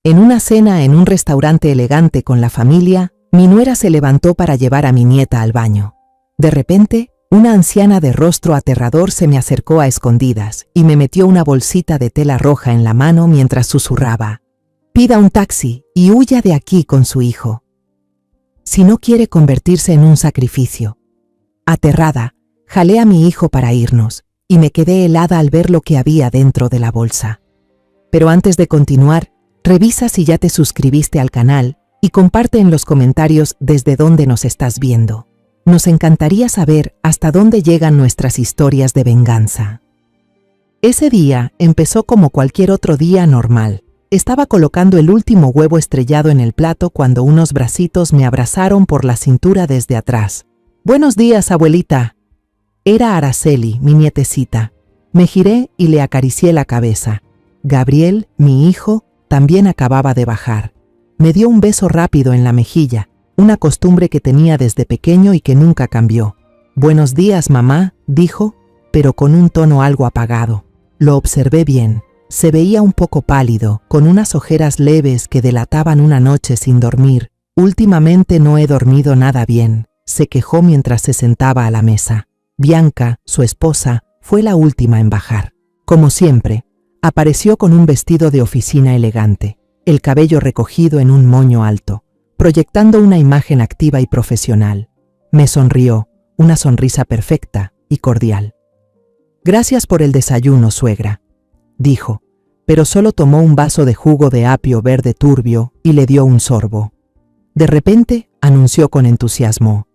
En una cena en un restaurante elegante con la familia, mi nuera se levantó para llevar a mi nieta al baño. De repente, una anciana de rostro aterrador se me acercó a escondidas y me metió una bolsita de tela roja en la mano mientras susurraba: «Pida un taxi y huya de aquí con su hijo, si no quiere convertirse en un sacrificio». Aterrada, jalé a mi hijo para irnos y me quedé helada al ver lo que había dentro de la bolsa. Pero antes de continuar, revisa si ya te suscribiste al canal y comparte en los comentarios desde dónde nos estás viendo. Nos encantaría saber hasta dónde llegan nuestras historias de venganza. Ese día empezó como cualquier otro día normal. Estaba colocando el último huevo estrellado en el plato cuando unos bracitos me abrazaron por la cintura desde atrás. «Buenos días, abuelita». Era Araceli, mi nietecita. Me giré y le acaricié la cabeza. Gabriel, mi hijo, también acababa de bajar. Me dio un beso rápido en la mejilla, una costumbre que tenía desde pequeño y que nunca cambió. «Buenos días, mamá», dijo, pero con un tono algo apagado. Lo observé bien. Se veía un poco pálido, con unas ojeras leves que delataban una noche sin dormir. «Últimamente no he dormido nada bien», se quejó mientras se sentaba a la mesa. Bianca, su esposa, fue la última en bajar. Como siempre, apareció con un vestido de oficina elegante, el cabello recogido en un moño alto, proyectando una imagen activa y profesional. Me sonrió, una sonrisa perfecta y cordial. «Gracias por el desayuno, suegra», dijo, pero solo tomó un vaso de jugo de apio verde turbio y le dio un sorbo. De repente, anunció con entusiasmo: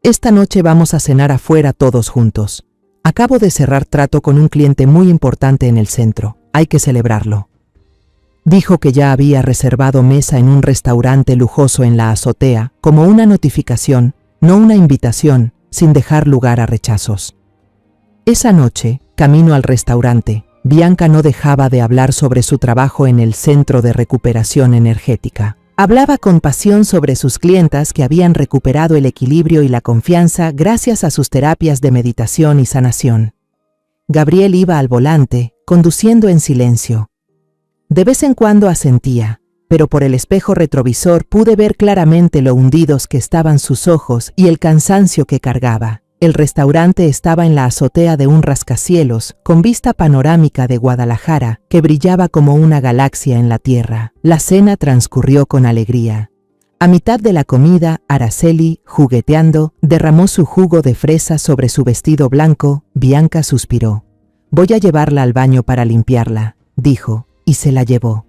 «Esta noche vamos a cenar afuera todos juntos. Acabo de cerrar trato con un cliente muy importante en el centro. Hay que celebrarlo». Dijo que ya había reservado mesa en un restaurante lujoso en la azotea, como una notificación, no una invitación, sin dejar lugar a rechazos. Esa noche, camino al restaurante, Bianca no dejaba de hablar sobre su trabajo en el Centro de Recuperación Energética. Hablaba con pasión sobre sus clientas que habían recuperado el equilibrio y la confianza gracias a sus terapias de meditación y sanación. Gabriel iba al volante, conduciendo en silencio. De vez en cuando asentía, pero por el espejo retrovisor pude ver claramente lo hundidos que estaban sus ojos y el cansancio que cargaba. El restaurante estaba en la azotea de un rascacielos, con vista panorámica de Guadalajara, que brillaba como una galaxia en la tierra. La cena transcurrió con alegría. A mitad de la comida, Araceli, jugueteando, derramó su jugo de fresa sobre su vestido blanco. Bianca suspiró. «Voy a llevarla al baño para limpiarla», dijo, y se la llevó.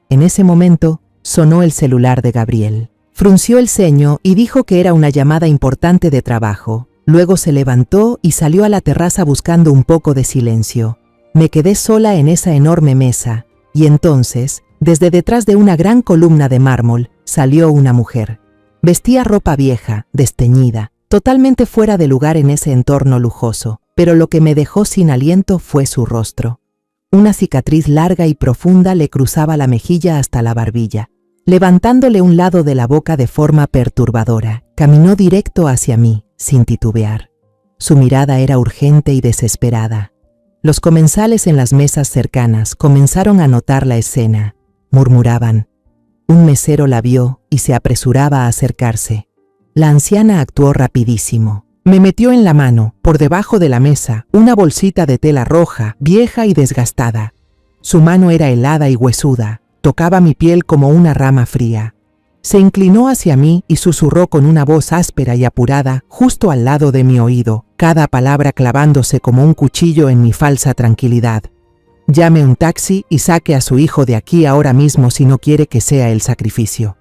En ese momento, sonó el celular de Gabriel. Frunció el ceño y dijo que era una llamada importante de trabajo. Luego se levantó y salió a la terraza buscando un poco de silencio. Me quedé sola en esa enorme mesa, y entonces, desde detrás de una gran columna de mármol, salió una mujer. Vestía ropa vieja, desteñida, totalmente fuera de lugar en ese entorno lujoso, pero lo que me dejó sin aliento fue su rostro. Una cicatriz larga y profunda le cruzaba la mejilla hasta la barbilla, levantándole un lado de la boca de forma perturbadora. Caminó directo hacia mí, sin titubear. Su mirada era urgente y desesperada. Los comensales en las mesas cercanas comenzaron a notar la escena. Murmuraban. Un mesero la vio y se apresuraba a acercarse. La anciana actuó rapidísimo. Me metió en la mano, por debajo de la mesa, una bolsita de tela roja, vieja y desgastada. Su mano era helada y huesuda, tocaba mi piel como una rama fría. Se inclinó hacia mí y susurró con una voz áspera y apurada, justo al lado de mi oído, cada palabra clavándose como un cuchillo en mi falsa tranquilidad. «Llame un taxi y saque a su hijo de aquí ahora mismo si no quiere que sea el sacrificio».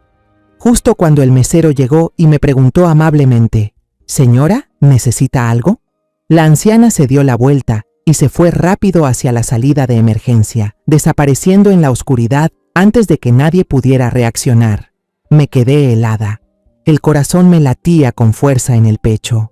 Justo cuando el mesero llegó y me preguntó amablemente: «Señora, ¿necesita algo?». La anciana se dio la vuelta y se fue rápido hacia la salida de emergencia, desapareciendo en la oscuridad antes de que nadie pudiera reaccionar. Me quedé helada. El corazón me latía con fuerza en el pecho.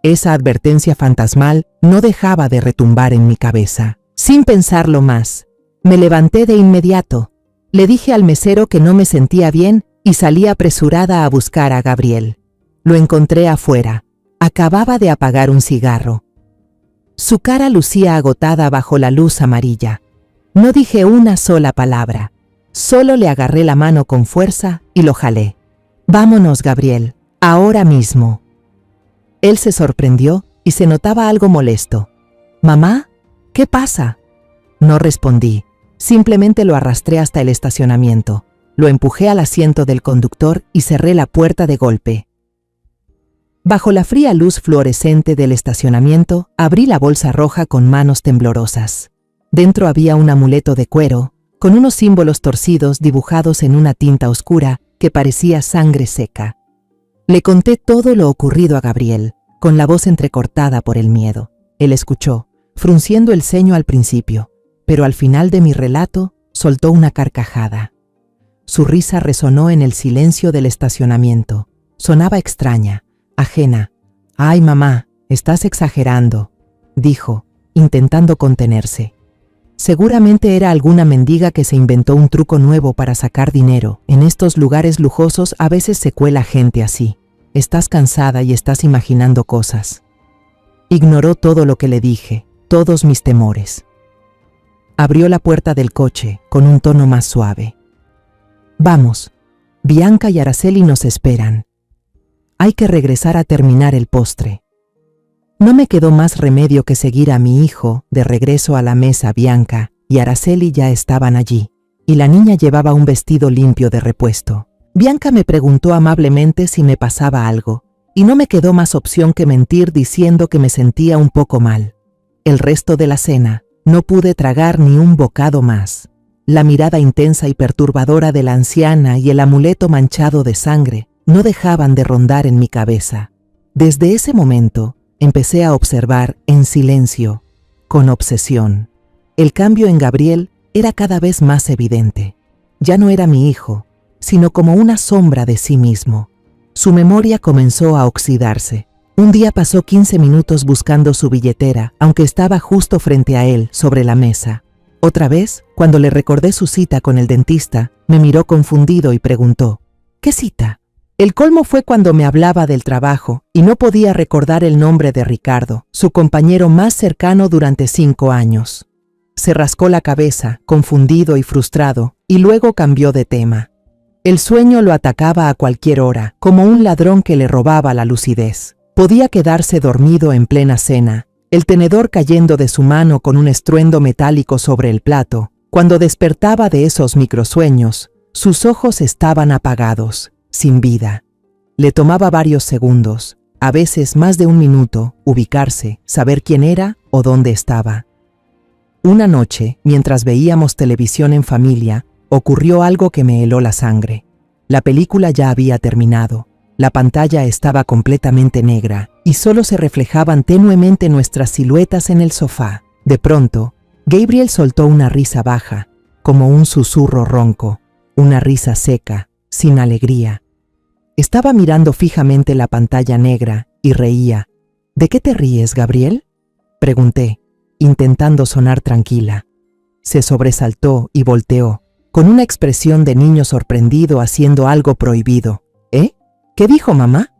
Esa advertencia fantasmal no dejaba de retumbar en mi cabeza. Sin pensarlo más, me levanté de inmediato. Le dije al mesero que no me sentía bien y salí apresurada a buscar a Gabriel. Lo encontré afuera. Acababa de apagar un cigarro. Su cara lucía agotada bajo la luz amarilla. No dije una sola palabra. Solo le agarré la mano con fuerza y lo jalé. Vámonos, Gabriel, ahora mismo. Él se sorprendió y se notaba algo molesto. ¿Mamá? ¿Qué pasa? No respondí. Simplemente lo arrastré hasta el estacionamiento. Lo empujé al asiento del conductor y cerré la puerta de golpe. Bajo la fría luz fluorescente del estacionamiento, abrí la bolsa roja con manos temblorosas. Dentro había un amuleto de cuero, con unos símbolos torcidos dibujados en una tinta oscura que parecía sangre seca. Le conté todo lo ocurrido a Gabriel, con la voz entrecortada por el miedo. Él escuchó, frunciendo el ceño al principio, pero al final de mi relato soltó una carcajada. Su risa resonó en el silencio del estacionamiento. Sonaba extraña, ajena. «Ay, mamá, estás exagerando», dijo, intentando contenerse. Seguramente era alguna mendiga que se inventó un truco nuevo para sacar dinero. En estos lugares lujosos a veces se cuela gente así. Estás cansada y estás imaginando cosas. Ignoró todo lo que le dije, todos mis temores. Abrió la puerta del coche con un tono más suave. «Vamos, Bianca y Araceli nos esperan. Hay que regresar a terminar el postre». No me quedó más remedio que seguir a mi hijo de regreso a la mesa. Bianca y Araceli ya estaban allí, y la niña llevaba un vestido limpio de repuesto. Bianca me preguntó amablemente si me pasaba algo, y no me quedó más opción que mentir diciendo que me sentía un poco mal. El resto de la cena, no pude tragar ni un bocado más. La mirada intensa y perturbadora de la anciana y el amuleto manchado de sangre no dejaban de rondar en mi cabeza. Desde ese momento, empecé a observar en silencio, con obsesión. El cambio en Gabriel era cada vez más evidente. Ya no era mi hijo, sino como una sombra de sí mismo. Su memoria comenzó a oxidarse. Un día pasó 15 minutos buscando su billetera, aunque estaba justo frente a él, sobre la mesa. Otra vez, cuando le recordé su cita con el dentista, me miró confundido y preguntó: «¿Qué cita?». El colmo fue cuando me hablaba del trabajo y no podía recordar el nombre de Ricardo, su compañero más cercano durante 5 años. Se rascó la cabeza, confundido y frustrado, y luego cambió de tema. El sueño lo atacaba a cualquier hora, como un ladrón que le robaba la lucidez. Podía quedarse dormido en plena cena, el tenedor cayendo de su mano con un estruendo metálico sobre el plato. Cuando despertaba de esos microsueños, sus ojos estaban apagados, sin vida. Le tomaba varios segundos, a veces más de un minuto, ubicarse, saber quién era o dónde estaba. Una noche, mientras veíamos televisión en familia, ocurrió algo que me heló la sangre. La película ya había terminado. La pantalla estaba completamente negra y solo se reflejaban tenuemente nuestras siluetas en el sofá. De pronto, Gabriel soltó una risa baja, como un susurro ronco, una risa seca, sin alegría. Estaba mirando fijamente la pantalla negra y reía. «¿De qué te ríes, Gabriel?», pregunté, intentando sonar tranquila. Se sobresaltó y volteó, con una expresión de niño sorprendido haciendo algo prohibido. «¿Eh? ¿Qué dijo mamá?».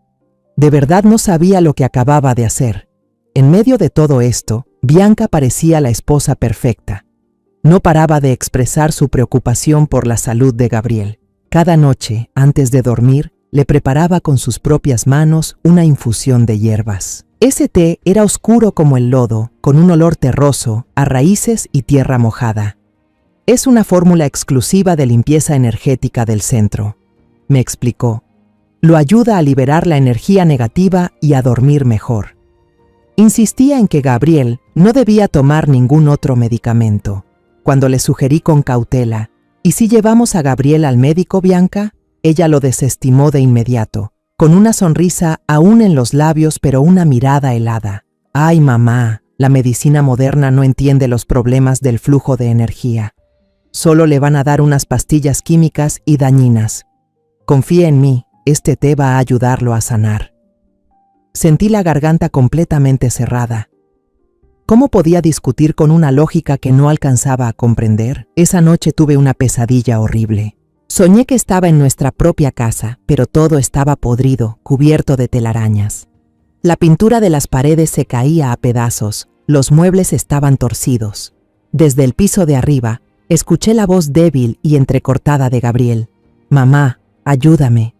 De verdad no sabía lo que acababa de hacer. En medio de todo esto, Bianca parecía la esposa perfecta. No paraba de expresar su preocupación por la salud de Gabriel. Cada noche, antes de dormir, le preparaba con sus propias manos una infusión de hierbas. Ese té era oscuro como el lodo, con un olor terroso, a raíces y tierra mojada. «Es una fórmula exclusiva de limpieza energética del centro», me explicó. «Lo ayuda a liberar la energía negativa y a dormir mejor». Insistía en que Gabriel no debía tomar ningún otro medicamento. Cuando le sugerí con cautela: «¿Y si llevamos a Gabriel al médico, Bianca?», ella lo desestimó de inmediato, con una sonrisa aún en los labios pero una mirada helada. «Ay, mamá, la medicina moderna no entiende los problemas del flujo de energía. Solo le van a dar unas pastillas químicas y dañinas. Confía en mí, este té va a ayudarlo a sanar». Sentí la garganta completamente cerrada. ¿Cómo podía discutir con una lógica que no alcanzaba a comprender? Esa noche tuve una pesadilla horrible. Soñé que estaba en nuestra propia casa, pero todo estaba podrido, cubierto de telarañas. La pintura de las paredes se caía a pedazos, los muebles estaban torcidos. Desde el piso de arriba, Escuché la voz débil y entrecortada de Gabriel. «Mamá, ayúdame».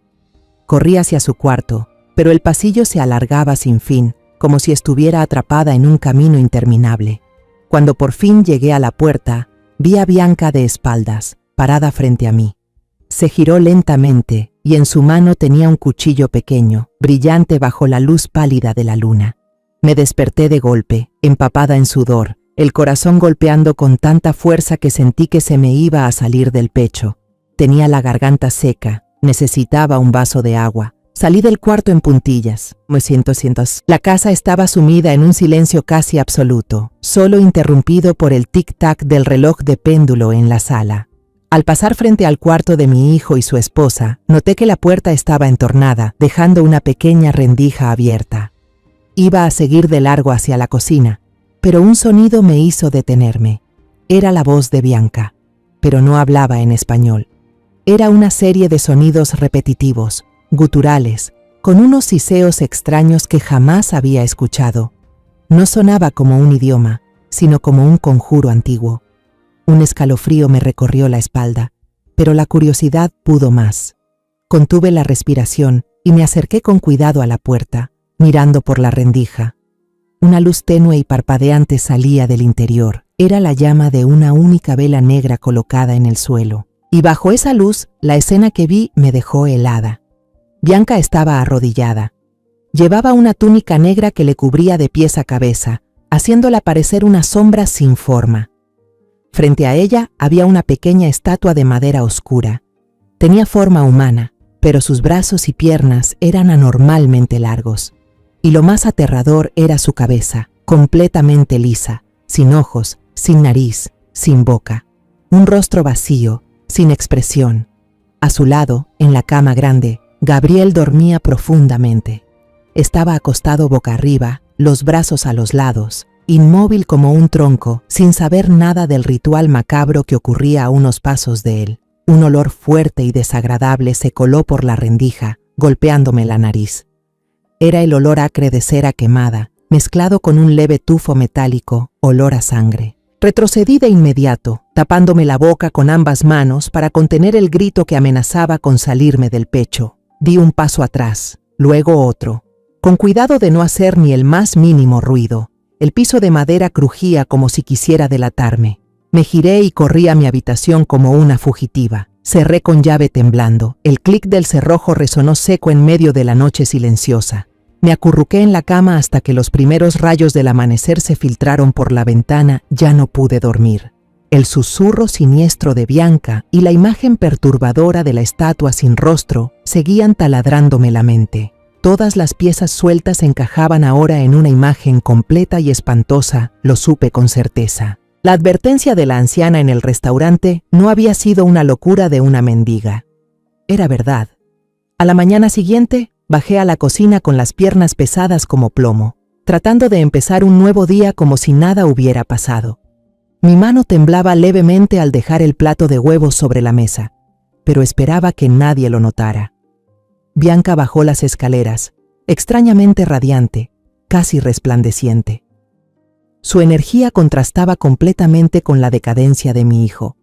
Corrí hacia su cuarto, pero el pasillo se alargaba sin fin, como si estuviera atrapada en un camino interminable. Cuando por fin llegué a la puerta, vi a Bianca de espaldas, parada frente a mí. Se giró lentamente y en su mano tenía un cuchillo pequeño, brillante bajo la luz pálida de la luna. Me desperté de golpe, empapada en sudor, el corazón golpeando con tanta fuerza que sentí que se me iba a salir del pecho. Tenía la garganta seca, necesitaba un vaso de agua. Salí del cuarto en puntillas. La casa estaba sumida en un silencio casi absoluto, solo interrumpido por el tic-tac del reloj de péndulo en la sala. Al pasar frente al cuarto de mi hijo y su esposa, noté que la puerta estaba entornada, dejando una pequeña rendija abierta. Iba a seguir de largo hacia la cocina, pero un sonido me hizo detenerme. Era la voz de Bianca, pero no hablaba en español. Era una serie de sonidos repetitivos, guturales, con unos siseos extraños que jamás había escuchado. No sonaba como un idioma, sino como un conjuro antiguo. Un escalofrío me recorrió la espalda, pero la curiosidad pudo más. Contuve la respiración y me acerqué con cuidado a la puerta, mirando por la rendija. Una luz tenue y parpadeante salía del interior. Era la llama de una única vela negra colocada en el suelo. Y bajo esa luz, la escena que vi me dejó helada. Bianca estaba arrodillada. Llevaba una túnica negra que le cubría de pies a cabeza, haciéndola parecer una sombra sin forma. Frente a ella había una pequeña estatua de madera oscura. Tenía forma humana, pero sus brazos y piernas eran anormalmente largos. Y lo más aterrador era su cabeza, completamente lisa, sin ojos, sin nariz, sin boca. Un rostro vacío, sin expresión. A su lado, en la cama grande, Gabriel dormía profundamente. Estaba acostado boca arriba, los brazos a los lados, inmóvil como un tronco, sin saber nada del ritual macabro que ocurría a unos pasos de él. Un olor fuerte y desagradable se coló por la rendija, golpeándome la nariz. Era el olor acre de cera quemada, mezclado con un leve tufo metálico, olor a sangre. Retrocedí de inmediato, tapándome la boca con ambas manos para contener el grito que amenazaba con salirme del pecho. Di un paso atrás, luego otro, con cuidado de no hacer ni el más mínimo ruido. El piso de madera crujía como si quisiera delatarme. Me giré y corrí a mi habitación como una fugitiva. Cerré con llave temblando. El clic del cerrojo resonó seco en medio de la noche silenciosa. Me acurruqué en la cama hasta que los primeros rayos del amanecer se filtraron por la ventana. Ya no pude dormir. El susurro siniestro de Bianca y la imagen perturbadora de la estatua sin rostro seguían taladrándome la mente. Todas las piezas sueltas encajaban ahora en una imagen completa y espantosa, lo supe con certeza. La advertencia de la anciana en el restaurante no había sido una locura de una mendiga. Era verdad. A la mañana siguiente, bajé a la cocina con las piernas pesadas como plomo, tratando de empezar un nuevo día como si nada hubiera pasado. Mi mano temblaba levemente al dejar el plato de huevos sobre la mesa, pero esperaba que nadie lo notara. Bianca bajó las escaleras, extrañamente radiante, casi resplandeciente. Su energía contrastaba completamente con la decadencia de mi hijo.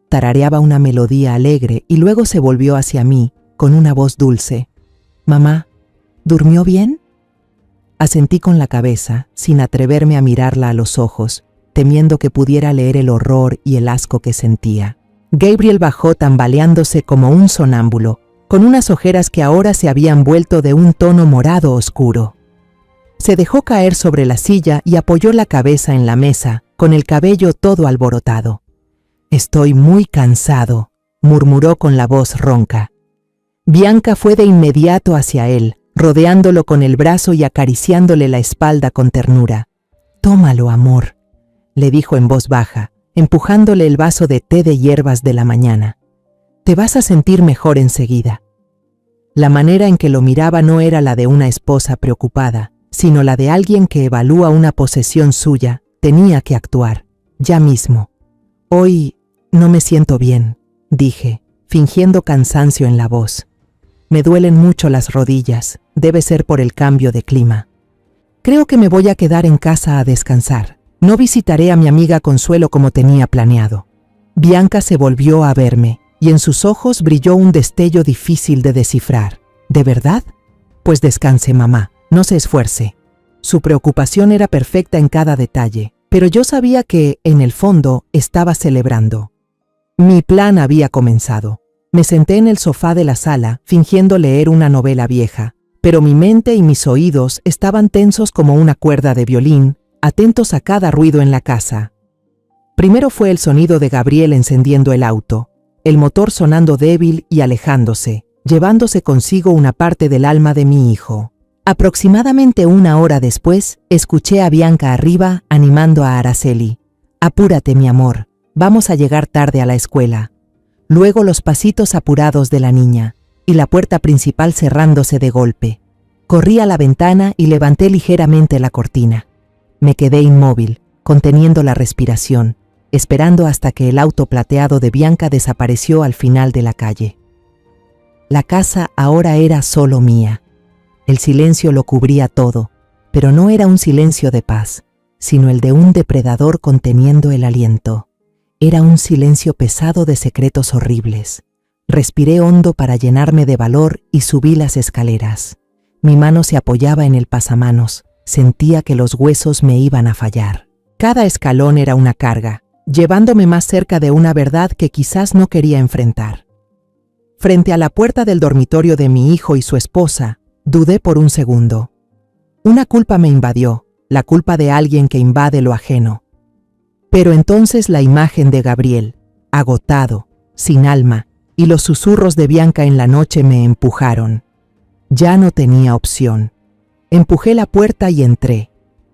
Tarareaba una melodía alegre y luego se volvió hacia mí, con una voz dulce. «Mamá, ¿durmió bien?» Asentí con la cabeza, sin atreverme a mirarla a los ojos, temiendo que pudiera leer el horror y el asco que sentía. Gabriel bajó tambaleándose como un sonámbulo, con unas ojeras que ahora se habían vuelto de un tono morado oscuro. Se dejó caer sobre la silla y apoyó la cabeza en la mesa, con el cabello todo alborotado. «Estoy muy cansado», murmuró con la voz ronca. Bianca fue de inmediato hacia él, rodeándolo con el brazo y acariciándole la espalda con ternura. «Tómalo, amor», le dijo en voz baja, empujándole el vaso de té de hierbas de la mañana. «Te vas a sentir mejor enseguida». La manera en que lo miraba no era la de una esposa preocupada, sino la de alguien que evalúa una posesión suya. Tenía que actuar, ya mismo. «Hoy no me siento bien», dije, fingiendo cansancio en la voz. «Me duelen mucho las rodillas, debe ser por el cambio de clima. Creo que me voy a quedar en casa a descansar. No visitaré a mi amiga Consuelo como tenía planeado». Bianca se volvió a verme, y en sus ojos brilló un destello difícil de descifrar. ¿De verdad? Pues descanse, mamá, no se esfuerce. Su preocupación era perfecta en cada detalle, pero yo sabía que, en el fondo, estaba celebrando. Mi plan había comenzado. Me senté en el sofá de la sala, fingiendo leer una novela vieja, pero mi mente y mis oídos estaban tensos como una cuerda de violín, atentos a cada ruido en la casa. Primero fue el sonido de Gabriel encendiendo el auto, el motor sonando débil y alejándose, llevándose consigo una parte del alma de mi hijo. Aproximadamente 1 hora después, escuché a Bianca arriba animando a Araceli. «Apúrate, mi amor, vamos a llegar tarde a la escuela». Luego los pasitos apurados de la niña, y la puerta principal cerrándose de golpe. Corrí a la ventana y levanté ligeramente la cortina. Me quedé inmóvil, conteniendo la respiración, esperando hasta que el auto plateado de Bianca desapareció al final de la calle. La casa ahora era solo mía. El silencio lo cubría todo, pero no era un silencio de paz, sino el de un depredador conteniendo el aliento. Era un silencio pesado de secretos horribles. Respiré hondo para llenarme de valor y subí las escaleras. Mi mano se apoyaba en el pasamanos, sentía que los huesos me iban a fallar. Cada escalón era una carga, llevándome más cerca de una verdad que quizás no quería enfrentar. Frente a la puerta del dormitorio de mi hijo y su esposa, dudé por un segundo. Una culpa me invadió, la culpa de alguien que invade lo ajeno. Pero entonces la imagen de Gabriel, agotado, sin alma, y los susurros de Bianca en la noche me empujaron. Ya no tenía opción. Empujé la puerta y entré.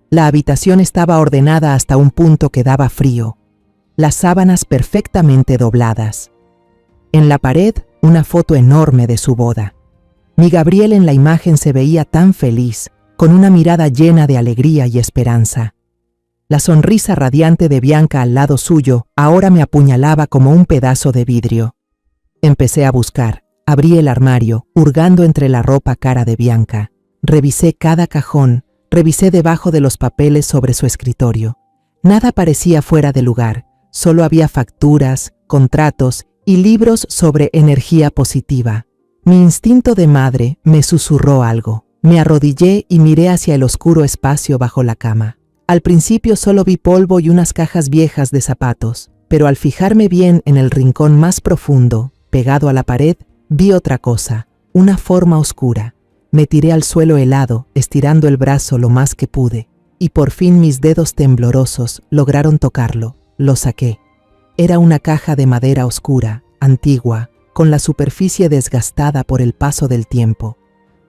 La habitación estaba ordenada hasta un punto que daba frío. Las sábanas perfectamente dobladas. En la pared, una foto enorme de su boda. Mi Gabriel en la imagen se veía tan feliz, con una mirada llena de alegría y esperanza. La sonrisa radiante de Bianca al lado suyo ahora me apuñalaba como un pedazo de vidrio. Empecé a buscar, abrí el armario, hurgando entre la ropa cara de Bianca. Revisé cada cajón, revisé debajo de los papeles sobre su escritorio. Nada parecía fuera de lugar, solo había facturas, contratos y libros sobre energía positiva. Mi instinto de madre me susurró algo. Me arrodillé y miré hacia el oscuro espacio bajo la cama. Al principio solo vi polvo y unas cajas viejas de zapatos, pero al fijarme bien en el rincón más profundo, pegado a la pared, vi otra cosa, una forma oscura. Me tiré al suelo helado, estirando el brazo lo más que pude, y por fin mis dedos temblorosos lograron tocarlo. Lo saqué. Era una caja de madera oscura, antigua, con la superficie desgastada por el paso del tiempo.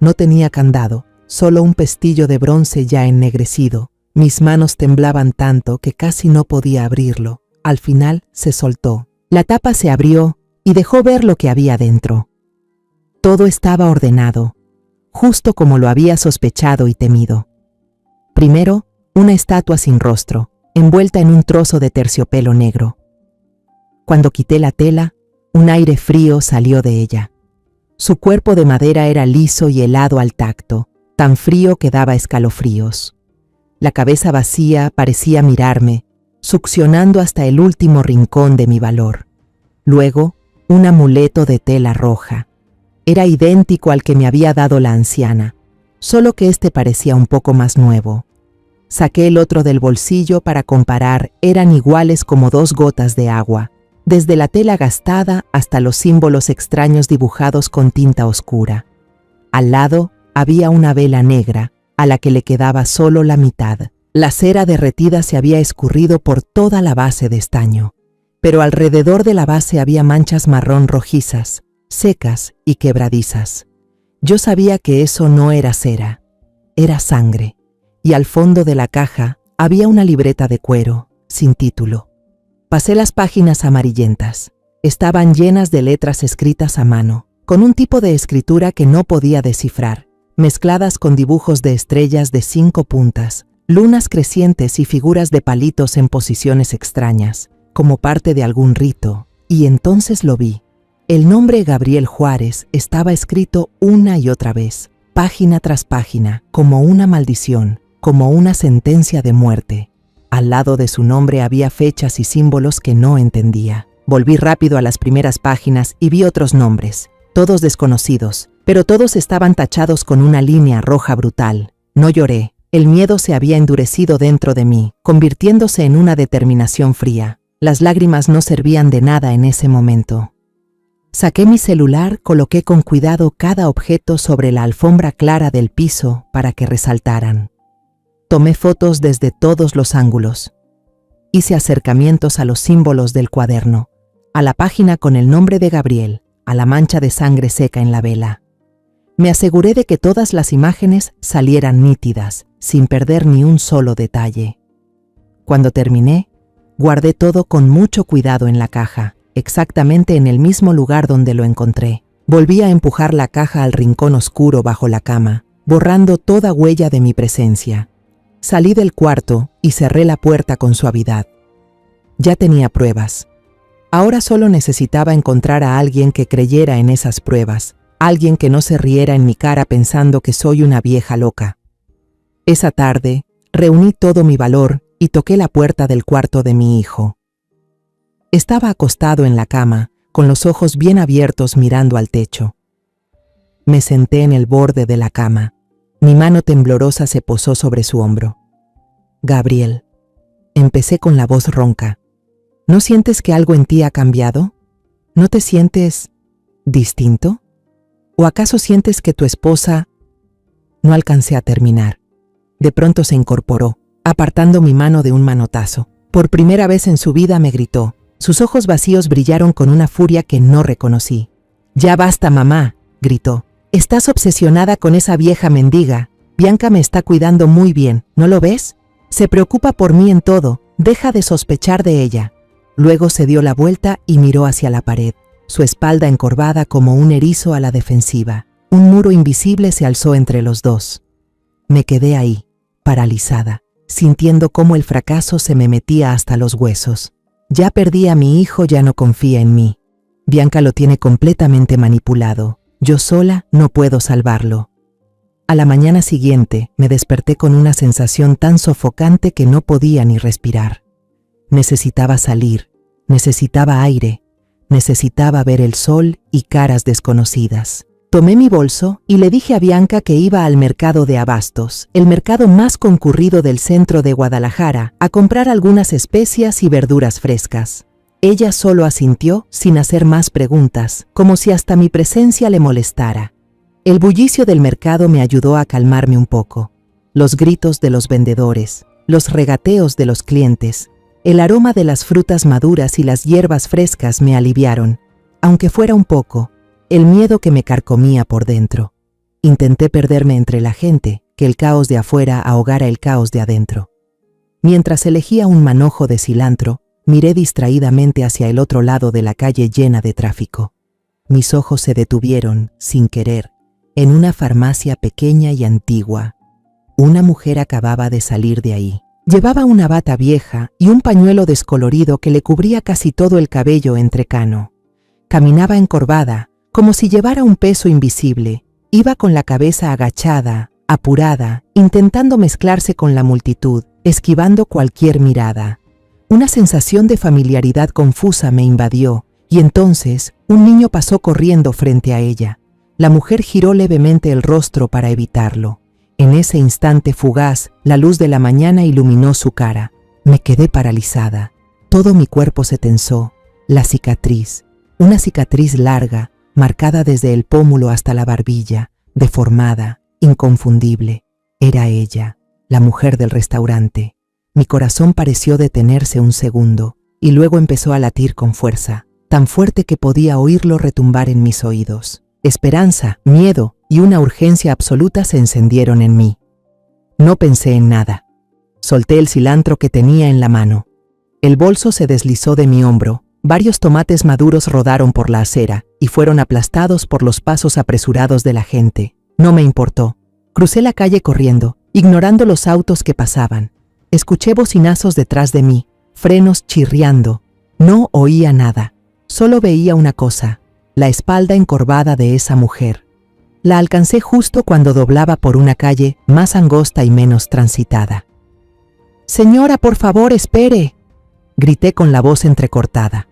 No tenía candado, solo un pestillo de bronce ya ennegrecido. Mis manos temblaban tanto que casi no podía abrirlo. Al final se soltó. La tapa se abrió y dejó ver lo que había dentro. Todo estaba ordenado, justo como lo había sospechado y temido. Primero, una estatua sin rostro, envuelta en un trozo de terciopelo negro. Cuando quité la tela, un aire frío salió de ella. Su cuerpo de madera era liso y helado al tacto, tan frío que daba escalofríos. La cabeza vacía parecía mirarme, succionando hasta el último rincón de mi valor. Luego, un amuleto de tela roja. Era idéntico al que me había dado la anciana, solo que este parecía un poco más nuevo. Saqué el otro del bolsillo para comparar, eran iguales como 2 gotas de agua, desde la tela gastada hasta los símbolos extraños dibujados con tinta oscura. Al lado había una vela negra, a la que le quedaba solo la mitad. La cera derretida se había escurrido por toda la base de estaño, pero alrededor de la base había manchas marrón rojizas, secas y quebradizas. Yo sabía que eso no era cera, era sangre, y al fondo de la caja había una libreta de cuero, sin título. Pasé las páginas amarillentas. Estaban llenas de letras escritas a mano, con un tipo de escritura que no podía descifrar, mezcladas con dibujos de estrellas de 5 puntas, lunas crecientes y figuras de palitos en posiciones extrañas, como parte de algún rito, y entonces lo vi. El nombre Gabriel Juárez estaba escrito una y otra vez, página tras página, como una maldición, como una sentencia de muerte. Al lado de su nombre había fechas y símbolos que no entendía. Volví rápido a las primeras páginas y vi otros nombres, todos desconocidos, pero todos estaban tachados con una línea roja brutal. No lloré. El miedo se había endurecido dentro de mí, convirtiéndose en una determinación fría. Las lágrimas no servían de nada en ese momento. Saqué mi celular, coloqué con cuidado cada objeto sobre la alfombra clara del piso para que resaltaran. Tomé fotos desde todos los ángulos. Hice acercamientos a los símbolos del cuaderno, a la página con el nombre de Gabriel, a la mancha de sangre seca en la vela. Me aseguré de que todas las imágenes salieran nítidas, sin perder ni un solo detalle. Cuando terminé, guardé todo con mucho cuidado en la caja, exactamente en el mismo lugar donde lo encontré. Volví a empujar la caja al rincón oscuro bajo la cama, borrando toda huella de mi presencia. Salí del cuarto y cerré la puerta con suavidad. Ya tenía pruebas. Ahora solo necesitaba encontrar a alguien que creyera en esas pruebas, alguien que no se riera en mi cara pensando que soy una vieja loca. Esa tarde, reuní todo mi valor y toqué la puerta del cuarto de mi hijo. Estaba acostado en la cama, con los ojos bien abiertos mirando al techo. Me senté en el borde de la cama. Mi mano temblorosa se posó sobre su hombro. Gabriel, empecé con la voz ronca. ¿No sientes que algo en ti ha cambiado? ¿No te sientes distinto? ¿O acaso sientes que tu esposa...? No alcancé a terminar. De pronto se incorporó, apartando mi mano de un manotazo. Por primera vez en su vida me gritó. Sus ojos vacíos brillaron con una furia que no reconocí. «Ya basta, mamá», gritó. «Estás obsesionada con esa vieja mendiga. Bianca me está cuidando muy bien, ¿no lo ves? Se preocupa por mí en todo. Deja de sospechar de ella». Luego se dio la vuelta y miró hacia la pared, su espalda encorvada como un erizo a la defensiva. Un muro invisible se alzó entre los dos. Me quedé ahí, paralizada, sintiendo cómo el fracaso se me metía hasta los huesos. Ya perdí a mi hijo, ya no confía en mí. Bianca lo tiene completamente manipulado. Yo sola no puedo salvarlo. A la mañana siguiente me desperté con una sensación tan sofocante que no podía ni respirar. Necesitaba salir, necesitaba aire, necesitaba ver el sol y caras desconocidas. Tomé mi bolso y le dije a Bianca que iba al mercado de abastos, el mercado más concurrido del centro de Guadalajara, a comprar algunas especias y verduras frescas. Ella solo asintió sin hacer más preguntas, como si hasta mi presencia le molestara. El bullicio del mercado me ayudó a calmarme un poco. Los gritos de los vendedores, los regateos de los clientes, el aroma de las frutas maduras y las hierbas frescas me aliviaron, aunque fuera un poco, el miedo que me carcomía por dentro. Intenté perderme entre la gente, que el caos de afuera ahogara el caos de adentro. Mientras elegía un manojo de cilantro, miré distraídamente hacia el otro lado de la calle llena de tráfico. Mis ojos se detuvieron, sin querer, en una farmacia pequeña y antigua. Una mujer acababa de salir de ahí. Llevaba una bata vieja y un pañuelo descolorido que le cubría casi todo el cabello entrecano. Caminaba encorvada, como si llevara un peso invisible. Iba con la cabeza agachada, apurada, intentando mezclarse con la multitud, esquivando cualquier mirada. Una sensación de familiaridad confusa me invadió, y entonces un niño pasó corriendo frente a ella. La mujer giró levemente el rostro para evitarlo. En ese instante fugaz, la luz de la mañana iluminó su cara. Me quedé paralizada. Todo mi cuerpo se tensó. La cicatriz, una cicatriz larga, marcada desde el pómulo hasta la barbilla, deformada, inconfundible. Era ella, la mujer del restaurante. Mi corazón pareció detenerse un segundo, y luego empezó a latir con fuerza, tan fuerte que podía oírlo retumbar en mis oídos. Esperanza, miedo y una urgencia absoluta se encendieron en mí. No pensé en nada. Solté el cilantro que tenía en la mano. El bolso se deslizó de mi hombro. Varios tomates maduros rodaron por la acera y fueron aplastados por los pasos apresurados de la gente. No me importó. Crucé la calle corriendo, ignorando los autos que pasaban. Escuché bocinazos detrás de mí, frenos chirriando. No oía nada. Solo veía una cosa: la espalda encorvada de esa mujer. La alcancé justo cuando doblaba por una calle más angosta y menos transitada. «Señora, por favor, espere», grité con la voz entrecortada.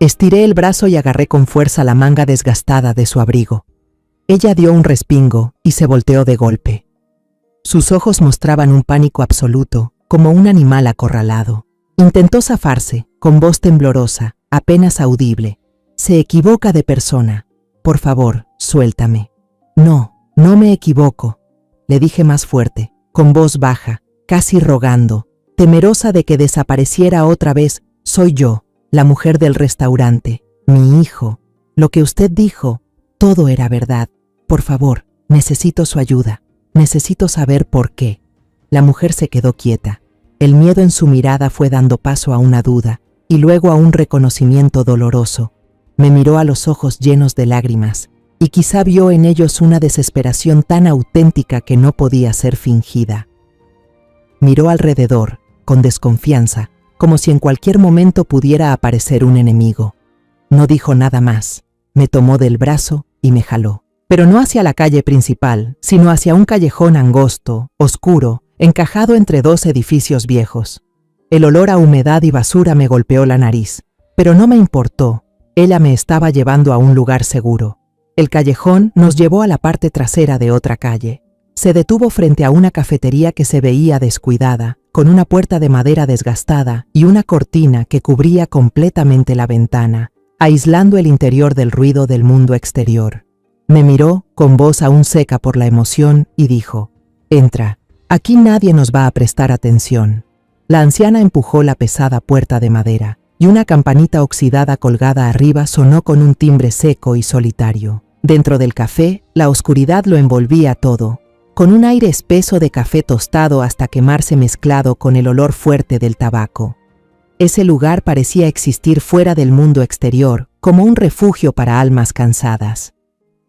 Estiré el brazo y agarré con fuerza la manga desgastada de su abrigo. Ella dio un respingo y se volteó de golpe. Sus ojos mostraban un pánico absoluto, como un animal acorralado. Intentó zafarse, con voz temblorosa, apenas audible. Se equivoca de persona. Por favor, suéltame. No, no me equivoco, le dije más fuerte, con voz baja, casi rogando, temerosa de que desapareciera otra vez. Soy yo, la mujer del restaurante, mi hijo. Lo que usted dijo, todo era verdad. Por favor, necesito su ayuda. Necesito saber por qué. La mujer se quedó quieta. El miedo en su mirada fue dando paso a una duda y luego a un reconocimiento doloroso. Me miró a los ojos llenos de lágrimas y quizá vio en ellos una desesperación tan auténtica que no podía ser fingida. Miró alrededor, con desconfianza, como si en cualquier momento pudiera aparecer un enemigo. No dijo nada más. Me tomó del brazo y me jaló. Pero no hacia la calle principal, sino hacia un callejón angosto, oscuro, encajado entre dos edificios viejos. El olor a humedad y basura me golpeó la nariz, pero no me importó. Ella me estaba llevando a un lugar seguro. El callejón nos llevó a la parte trasera de otra calle. Se detuvo frente a una cafetería que se veía descuidada, con una puerta de madera desgastada y una cortina que cubría completamente la ventana, aislando el interior del ruido del mundo exterior. Me miró, con voz aún seca por la emoción, y dijo: «Entra, aquí nadie nos va a prestar atención». La anciana empujó la pesada puerta de madera, y una campanita oxidada colgada arriba sonó con un timbre seco y solitario. Dentro del café, la oscuridad lo envolvía todo, con un aire espeso de café tostado hasta quemarse mezclado con el olor fuerte del tabaco. Ese lugar parecía existir fuera del mundo exterior, como un refugio para almas cansadas.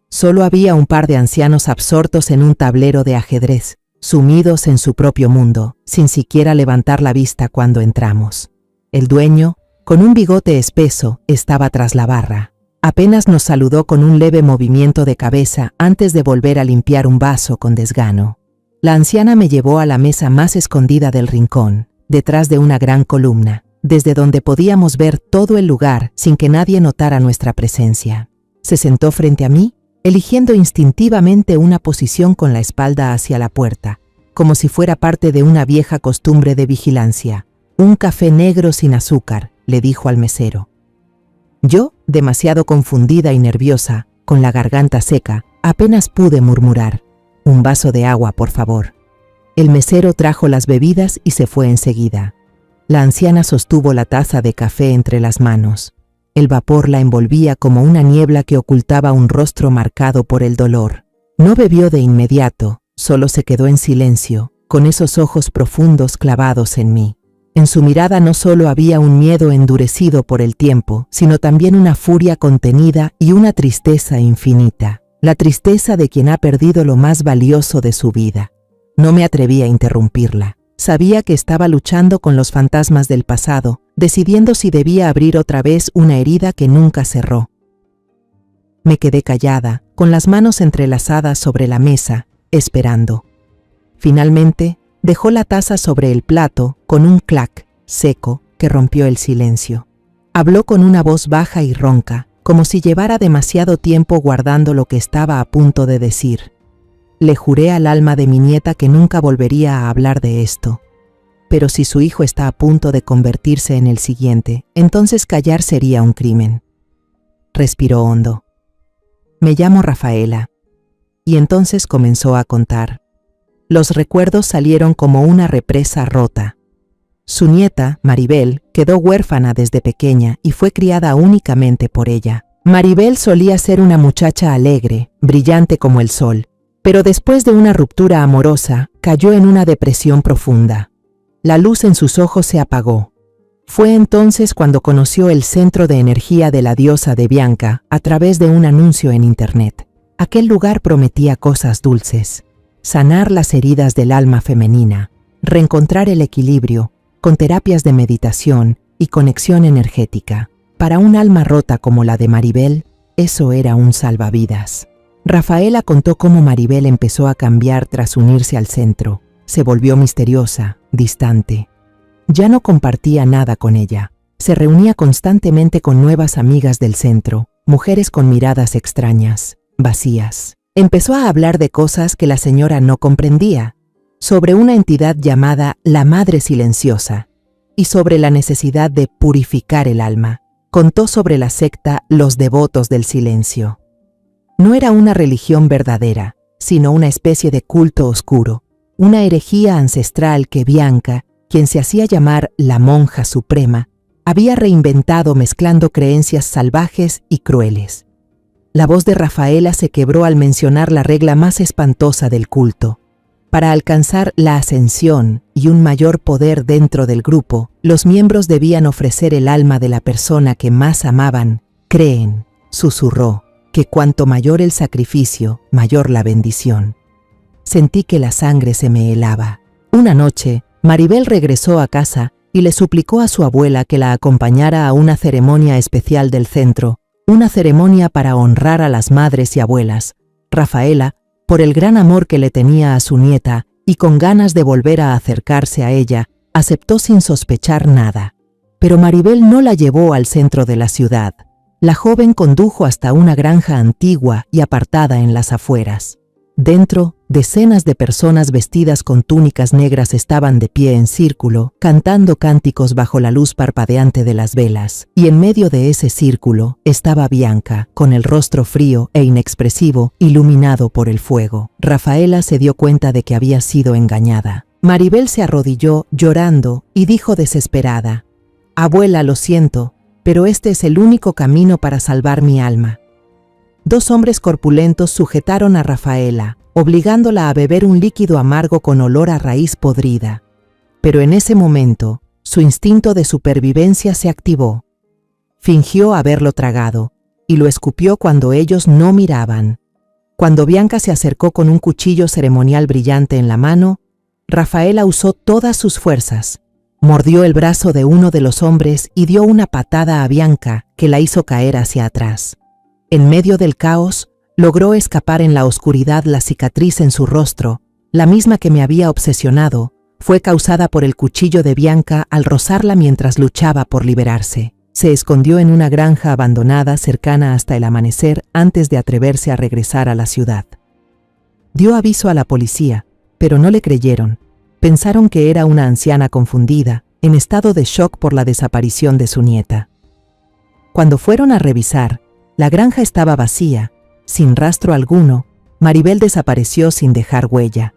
Solo había un par de ancianos absortos en un tablero de ajedrez, sumidos en su propio mundo, sin siquiera levantar la vista cuando entramos. El dueño, con un bigote espeso, estaba tras la barra. Apenas nos saludó con un leve movimiento de cabeza antes de volver a limpiar un vaso con desgano. La anciana me llevó a la mesa más escondida del rincón, detrás de una gran columna, desde donde podíamos ver todo el lugar sin que nadie notara nuestra presencia. Se sentó frente a mí, eligiendo instintivamente una posición con la espalda hacia la puerta, como si fuera parte de una vieja costumbre de vigilancia. «Un café negro sin azúcar», le dijo al mesero. Yo, demasiado confundida y nerviosa, con la garganta seca, apenas pude murmurar: «Un vaso de agua, por favor». El mesero trajo las bebidas y se fue enseguida. La anciana sostuvo la taza de café entre las manos. El vapor la envolvía como una niebla que ocultaba un rostro marcado por el dolor. No bebió de inmediato, solo se quedó en silencio, con esos ojos profundos clavados en mí. En su mirada no solo había un miedo endurecido por el tiempo, sino también una furia contenida y una tristeza infinita. La tristeza de quien ha perdido lo más valioso de su vida. No me atreví a interrumpirla. Sabía que estaba luchando con los fantasmas del pasado, decidiendo si debía abrir otra vez una herida que nunca cerró. Me quedé callada, con las manos entrelazadas sobre la mesa, esperando. Finalmente, dejó la taza sobre el plato con un clac seco que rompió el silencio. Habló con una voz baja y ronca, como si llevara demasiado tiempo guardando lo que estaba a punto de decir. Le juré al alma de mi nieta que nunca volvería a hablar de esto. Pero si su hijo está a punto de convertirse en el siguiente, entonces callar sería un crimen. Respiró hondo. Me llamo Rafaela. Y entonces comenzó a contar. Los recuerdos salieron como una represa rota. Su nieta, Maribel, quedó huérfana desde pequeña y fue criada únicamente por ella. Maribel solía ser una muchacha alegre, brillante como el sol, pero después de una ruptura amorosa, cayó en una depresión profunda. La luz en sus ojos se apagó. Fue entonces cuando conoció el centro de energía de la diosa de Bianca a través de un anuncio en internet. Aquel lugar prometía cosas dulces. Sanar las heridas del alma femenina, reencontrar el equilibrio, con terapias de meditación y conexión energética. Para un alma rota como la de Maribel, eso era un salvavidas. Rafaela contó cómo Maribel empezó a cambiar tras unirse al centro. Se volvió misteriosa, distante. Ya no compartía nada con ella. Se reunía constantemente con nuevas amigas del centro, mujeres con miradas extrañas, vacías. Empezó a hablar de cosas que la señora no comprendía, sobre una entidad llamada la Madre Silenciosa y sobre la necesidad de purificar el alma. Contó sobre la secta Los Devotos del Silencio. No era una religión verdadera, sino una especie de culto oscuro, una herejía ancestral que Bianca, quien se hacía llamar la Monja Suprema, había reinventado mezclando creencias salvajes y crueles. La voz de Rafaela se quebró al mencionar la regla más espantosa del culto. Para alcanzar la ascensión y un mayor poder dentro del grupo, los miembros debían ofrecer el alma de la persona que más amaban. Creen, susurró, que cuanto mayor el sacrificio, mayor la bendición. Sentí que la sangre se me helaba. Una noche, Maribel regresó a casa y le suplicó a su abuela que la acompañara a una ceremonia especial del centro, una ceremonia para honrar a las madres y abuelas. Rafaela, por el gran amor que le tenía a su nieta y con ganas de volver a acercarse a ella, aceptó sin sospechar nada. Pero Maribel no la llevó al centro de la ciudad. La joven condujo hasta una granja antigua y apartada en las afueras. Dentro, decenas de personas vestidas con túnicas negras estaban de pie en círculo, cantando cánticos bajo la luz parpadeante de las velas, y en medio de ese círculo estaba Bianca, con el rostro frío e inexpresivo, iluminado por el fuego. Rafaela se dio cuenta de que había sido engañada. Maribel se arrodilló, llorando, y dijo desesperada: «Abuela, lo siento, pero este es el único camino para salvar mi alma». Dos hombres corpulentos sujetaron a Rafaela, obligándola a beber un líquido amargo con olor a raíz podrida. Pero en ese momento, su instinto de supervivencia se activó. Fingió haberlo tragado, y lo escupió cuando ellos no miraban. Cuando Bianca se acercó con un cuchillo ceremonial brillante en la mano, Rafaela usó todas sus fuerzas. Mordió el brazo de uno de los hombres y dio una patada a Bianca, que la hizo caer hacia atrás. En medio del caos, logró escapar en la oscuridad. La cicatriz en su rostro, la misma que me había obsesionado, fue causada por el cuchillo de Bianca al rozarla mientras luchaba por liberarse. Se escondió en una granja abandonada cercana hasta el amanecer antes de atreverse a regresar a la ciudad. Dio aviso a la policía, pero no le creyeron. Pensaron que era una anciana confundida, en estado de shock por la desaparición de su nieta. Cuando fueron a revisar, la granja estaba vacía, sin rastro alguno. Maribel desapareció sin dejar huella.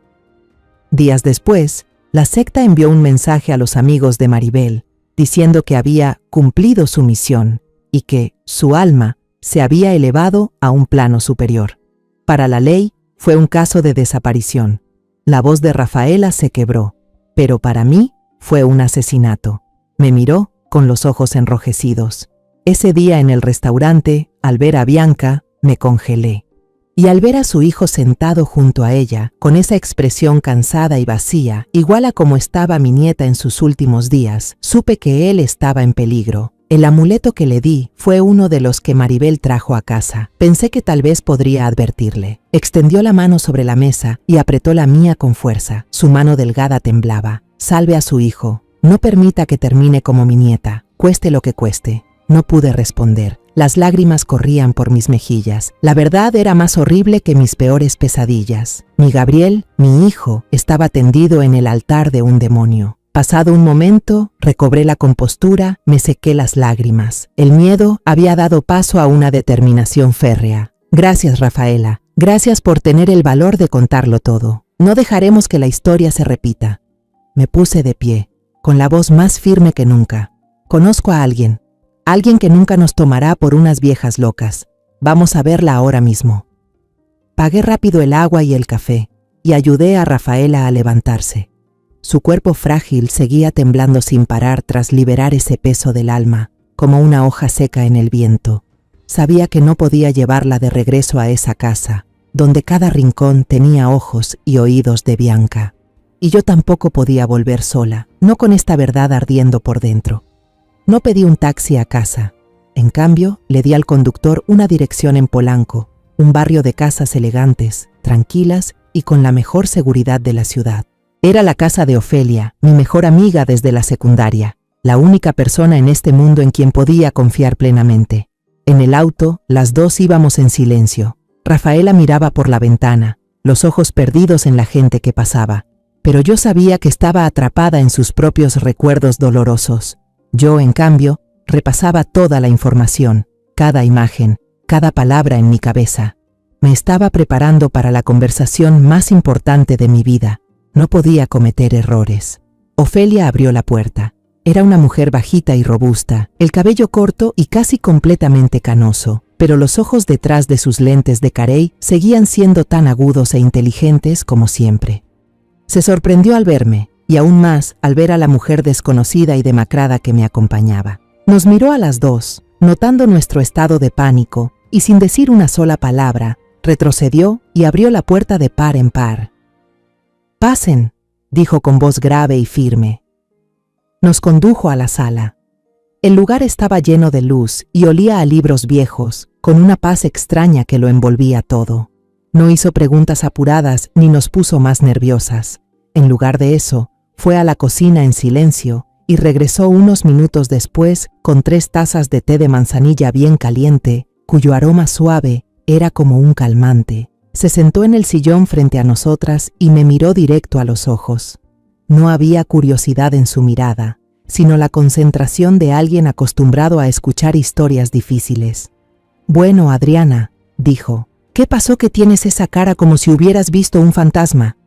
Días después, la secta envió un mensaje a los amigos de Maribel, diciendo que había cumplido su misión y que su alma se había elevado a un plano superior. Para la ley, fue un caso de desaparición. La voz de Rafaela se quebró, pero para mí fue un asesinato. Me miró con los ojos enrojecidos. Ese día en el restaurante, al ver a Bianca, me congelé. Y al ver a su hijo sentado junto a ella, con esa expresión cansada y vacía, igual a como estaba mi nieta en sus últimos días, supe que él estaba en peligro. El amuleto que le di fue uno de los que Maribel trajo a casa. Pensé que tal vez podría advertirle. Extendió la mano sobre la mesa y apretó la mía con fuerza. Su mano delgada temblaba. «Salve a su hijo. No permita que termine como mi nieta, cueste lo que cueste». No pude responder. Las lágrimas corrían por mis mejillas. La verdad era más horrible que mis peores pesadillas. Mi Gabriel, mi hijo, estaba tendido en el altar de un demonio. Pasado un momento, recobré la compostura, me sequé las lágrimas. El miedo había dado paso a una determinación férrea. «Gracias, Rafaela. Gracias por tener el valor de contarlo todo. No dejaremos que la historia se repita». Me puse de pie, con la voz más firme que nunca. «Conozco a alguien. Alguien que nunca nos tomará por unas viejas locas. Vamos a verla ahora mismo». Pagué rápido el agua y el café, y ayudé a Rafaela a levantarse. Su cuerpo frágil seguía temblando sin parar tras liberar ese peso del alma, como una hoja seca en el viento. Sabía que no podía llevarla de regreso a esa casa, donde cada rincón tenía ojos y oídos de Bianca. Y yo tampoco podía volver sola, no con esta verdad ardiendo por dentro. No pedí un taxi a casa. En cambio, le di al conductor una dirección en Polanco, un barrio de casas elegantes, tranquilas y con la mejor seguridad de la ciudad. Era la casa de Ofelia, mi mejor amiga desde la secundaria. la única persona en este mundo en quien podía confiar plenamente. En el auto, las dos íbamos en silencio. Rafaela miraba por la ventana, los ojos perdidos en la gente que pasaba. Pero yo sabía que estaba atrapada en sus propios recuerdos dolorosos. Yo, en cambio, repasaba toda la información, cada imagen, cada palabra en mi cabeza. Me estaba preparando para la conversación más importante de mi vida. No podía cometer errores. Ofelia abrió la puerta. Era una mujer bajita y robusta, el cabello corto y casi completamente canoso, pero los ojos detrás de sus lentes de carey seguían siendo tan agudos e inteligentes como siempre. Se sorprendió al verme, y aún más al ver a la mujer desconocida y demacrada que me acompañaba. Nos miró a las dos, notando nuestro estado de pánico, y sin decir una sola palabra, retrocedió y abrió la puerta de par en par. «Pasen», dijo con voz grave y firme. Nos condujo a la sala. El lugar estaba lleno de luz y olía a libros viejos, con una paz extraña que lo envolvía todo. No hizo preguntas apuradas ni nos puso más nerviosas. En lugar de eso, fue a la cocina en silencio y regresó unos minutos después con 3 tazas de té de manzanilla bien caliente, cuyo aroma suave era como un calmante. Se sentó en el sillón frente a nosotras y me miró directo a los ojos. No había curiosidad en su mirada, sino la concentración de alguien acostumbrado a escuchar historias difíciles. «Bueno, Adriana», dijo, «¿qué pasó que tienes esa cara como si hubieras visto un fantasma?»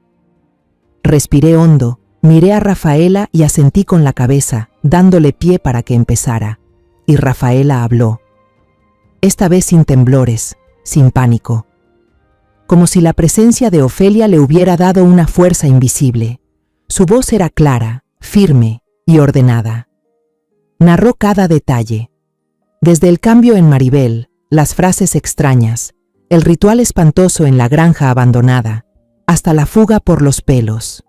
Respiré hondo, miré a Rafaela y asentí con la cabeza, dándole pie para que empezara. Y Rafaela habló. Esta vez sin temblores, sin pánico. Como si la presencia de Ofelia le hubiera dado una fuerza invisible. Su voz era clara, firme y ordenada. Narró cada detalle. Desde el cambio en Maribel, las frases extrañas, el ritual espantoso en la granja abandonada, hasta la fuga por los pelos.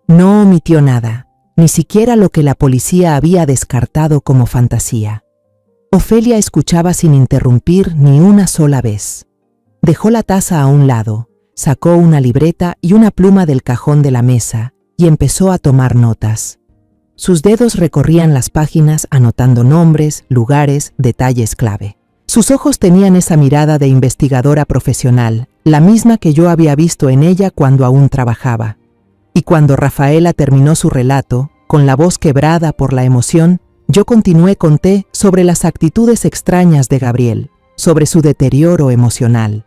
No omitió nada, ni siquiera lo que la policía había descartado como fantasía. Ofelia escuchaba sin interrumpir ni una sola vez. Dejó la taza a un lado, sacó una libreta y una pluma del cajón de la mesa y empezó a tomar notas. Sus dedos recorrían las páginas anotando nombres, lugares, detalles clave. Sus ojos tenían esa mirada de investigadora profesional, la misma que yo había visto en ella cuando aún trabajaba. Y cuando Rafaela terminó su relato, con la voz quebrada por la emoción, yo conté sobre las actitudes extrañas de Gabriel, sobre su deterioro emocional.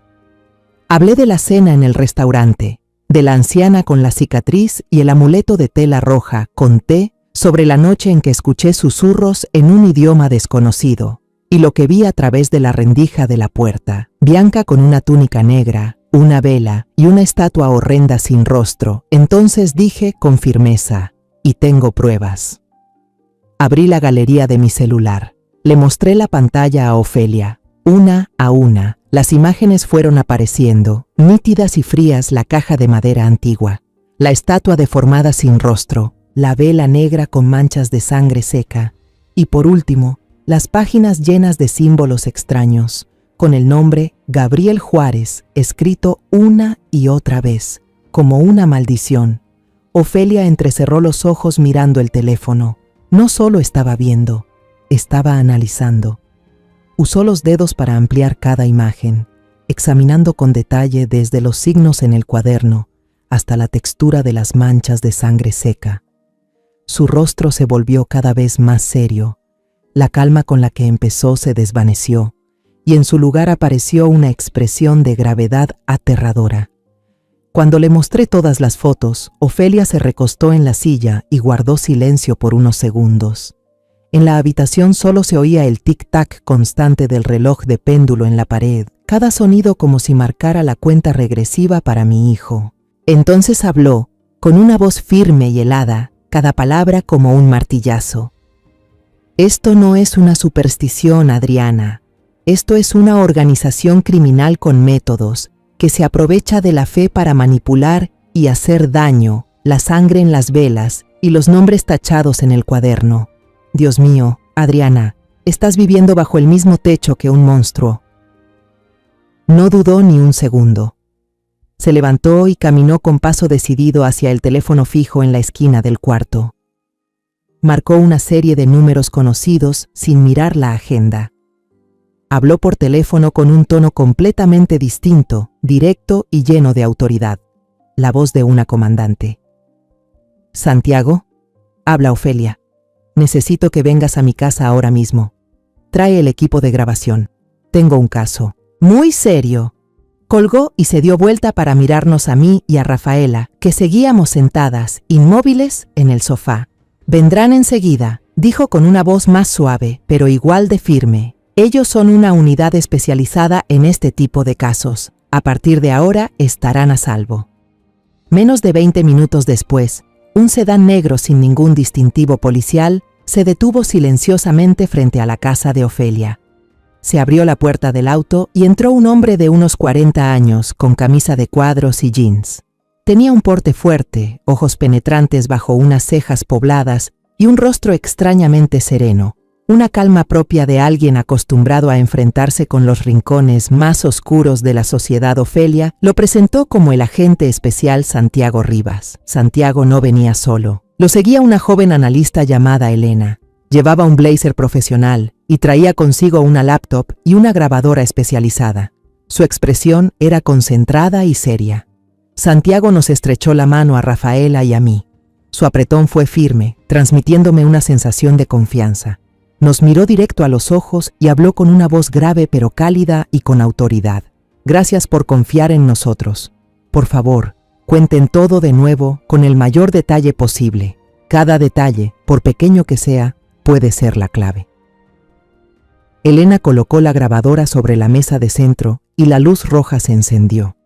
Hablé de la cena en el restaurante, de la anciana con la cicatriz y el amuleto de tela roja. Conté sobre la noche en que escuché susurros en un idioma desconocido y lo que vi a través de la rendija de la puerta. Bianca con una túnica negra, una vela y una estatua horrenda sin rostro. Entonces dije con firmeza, y tengo pruebas. Abrí la galería de mi celular. Le mostré la pantalla a Ofelia. Una a una, las imágenes fueron apareciendo, nítidas y frías: la caja de madera antigua, la estatua deformada sin rostro, la vela negra con manchas de sangre seca, y por último, las páginas llenas de símbolos extraños, con el nombre Gabriel Juárez escrito una y otra vez, como una maldición. Ofelia entrecerró los ojos mirando el teléfono. No solo estaba viendo, estaba analizando. Usó los dedos para ampliar cada imagen, examinando con detalle desde los signos en el cuaderno hasta la textura de las manchas de sangre seca. Su rostro se volvió cada vez más serio. La calma con la que empezó se desvaneció, y en su lugar apareció una expresión de gravedad aterradora. Cuando le mostré todas las fotos, Ofelia se recostó en la silla y guardó silencio por unos segundos. En la habitación solo se oía el tic-tac constante del reloj de péndulo en la pared, cada sonido como si marcara la cuenta regresiva para mi hijo. Entonces habló, con una voz firme y helada, cada palabra como un martillazo. Esto no es una superstición, Adriana. Esto es una organización criminal con métodos, que se aprovecha de la fe para manipular y hacer daño, la sangre en las velas y los nombres tachados en el cuaderno. Dios mío, Adriana, estás viviendo bajo el mismo techo que un monstruo. No dudó ni un segundo. Se levantó y caminó con paso decidido hacia el teléfono fijo en la esquina del cuarto. Marcó una serie de números conocidos sin mirar la agenda. Habló por teléfono con un tono completamente distinto, directo y lleno de autoridad. La voz de una comandante. «Santiago», habla Ofelia. «Necesito que vengas a mi casa ahora mismo. Trae el equipo de grabación. Tengo un caso muy serio». Colgó y se dio vuelta para mirarnos a mí y a Rafaela, que seguíamos sentadas, inmóviles, en el sofá. «Vendrán enseguida», dijo con una voz más suave, pero igual de firme. «Ellos son una unidad especializada en este tipo de casos. A partir de ahora estarán a salvo». Menos de 20 minutos después, un sedán negro sin ningún distintivo policial se detuvo silenciosamente frente a la casa de Ofelia. Se abrió la puerta del auto y entró un hombre de unos 40 años con camisa de cuadros y jeans. Tenía un porte fuerte, ojos penetrantes bajo unas cejas pobladas y un rostro extrañamente sereno, una calma propia de alguien acostumbrado a enfrentarse con los rincones más oscuros de la sociedad. Ofelia lo presentó como el agente especial Santiago Rivas. Santiago no venía solo. Lo seguía una joven analista llamada Elena. Llevaba un blazer profesional y traía consigo una laptop y una grabadora especializada. Su expresión era concentrada y seria. Santiago nos estrechó la mano a Rafaela y a mí. Su apretón fue firme, transmitiéndome una sensación de confianza. Nos miró directo a los ojos y habló con una voz grave pero cálida y con autoridad. «Gracias por confiar en nosotros. Por favor, cuenten todo de nuevo con el mayor detalle posible. Cada detalle, por pequeño que sea, puede ser la clave». Elena colocó la grabadora sobre la mesa de centro y la luz roja se encendió.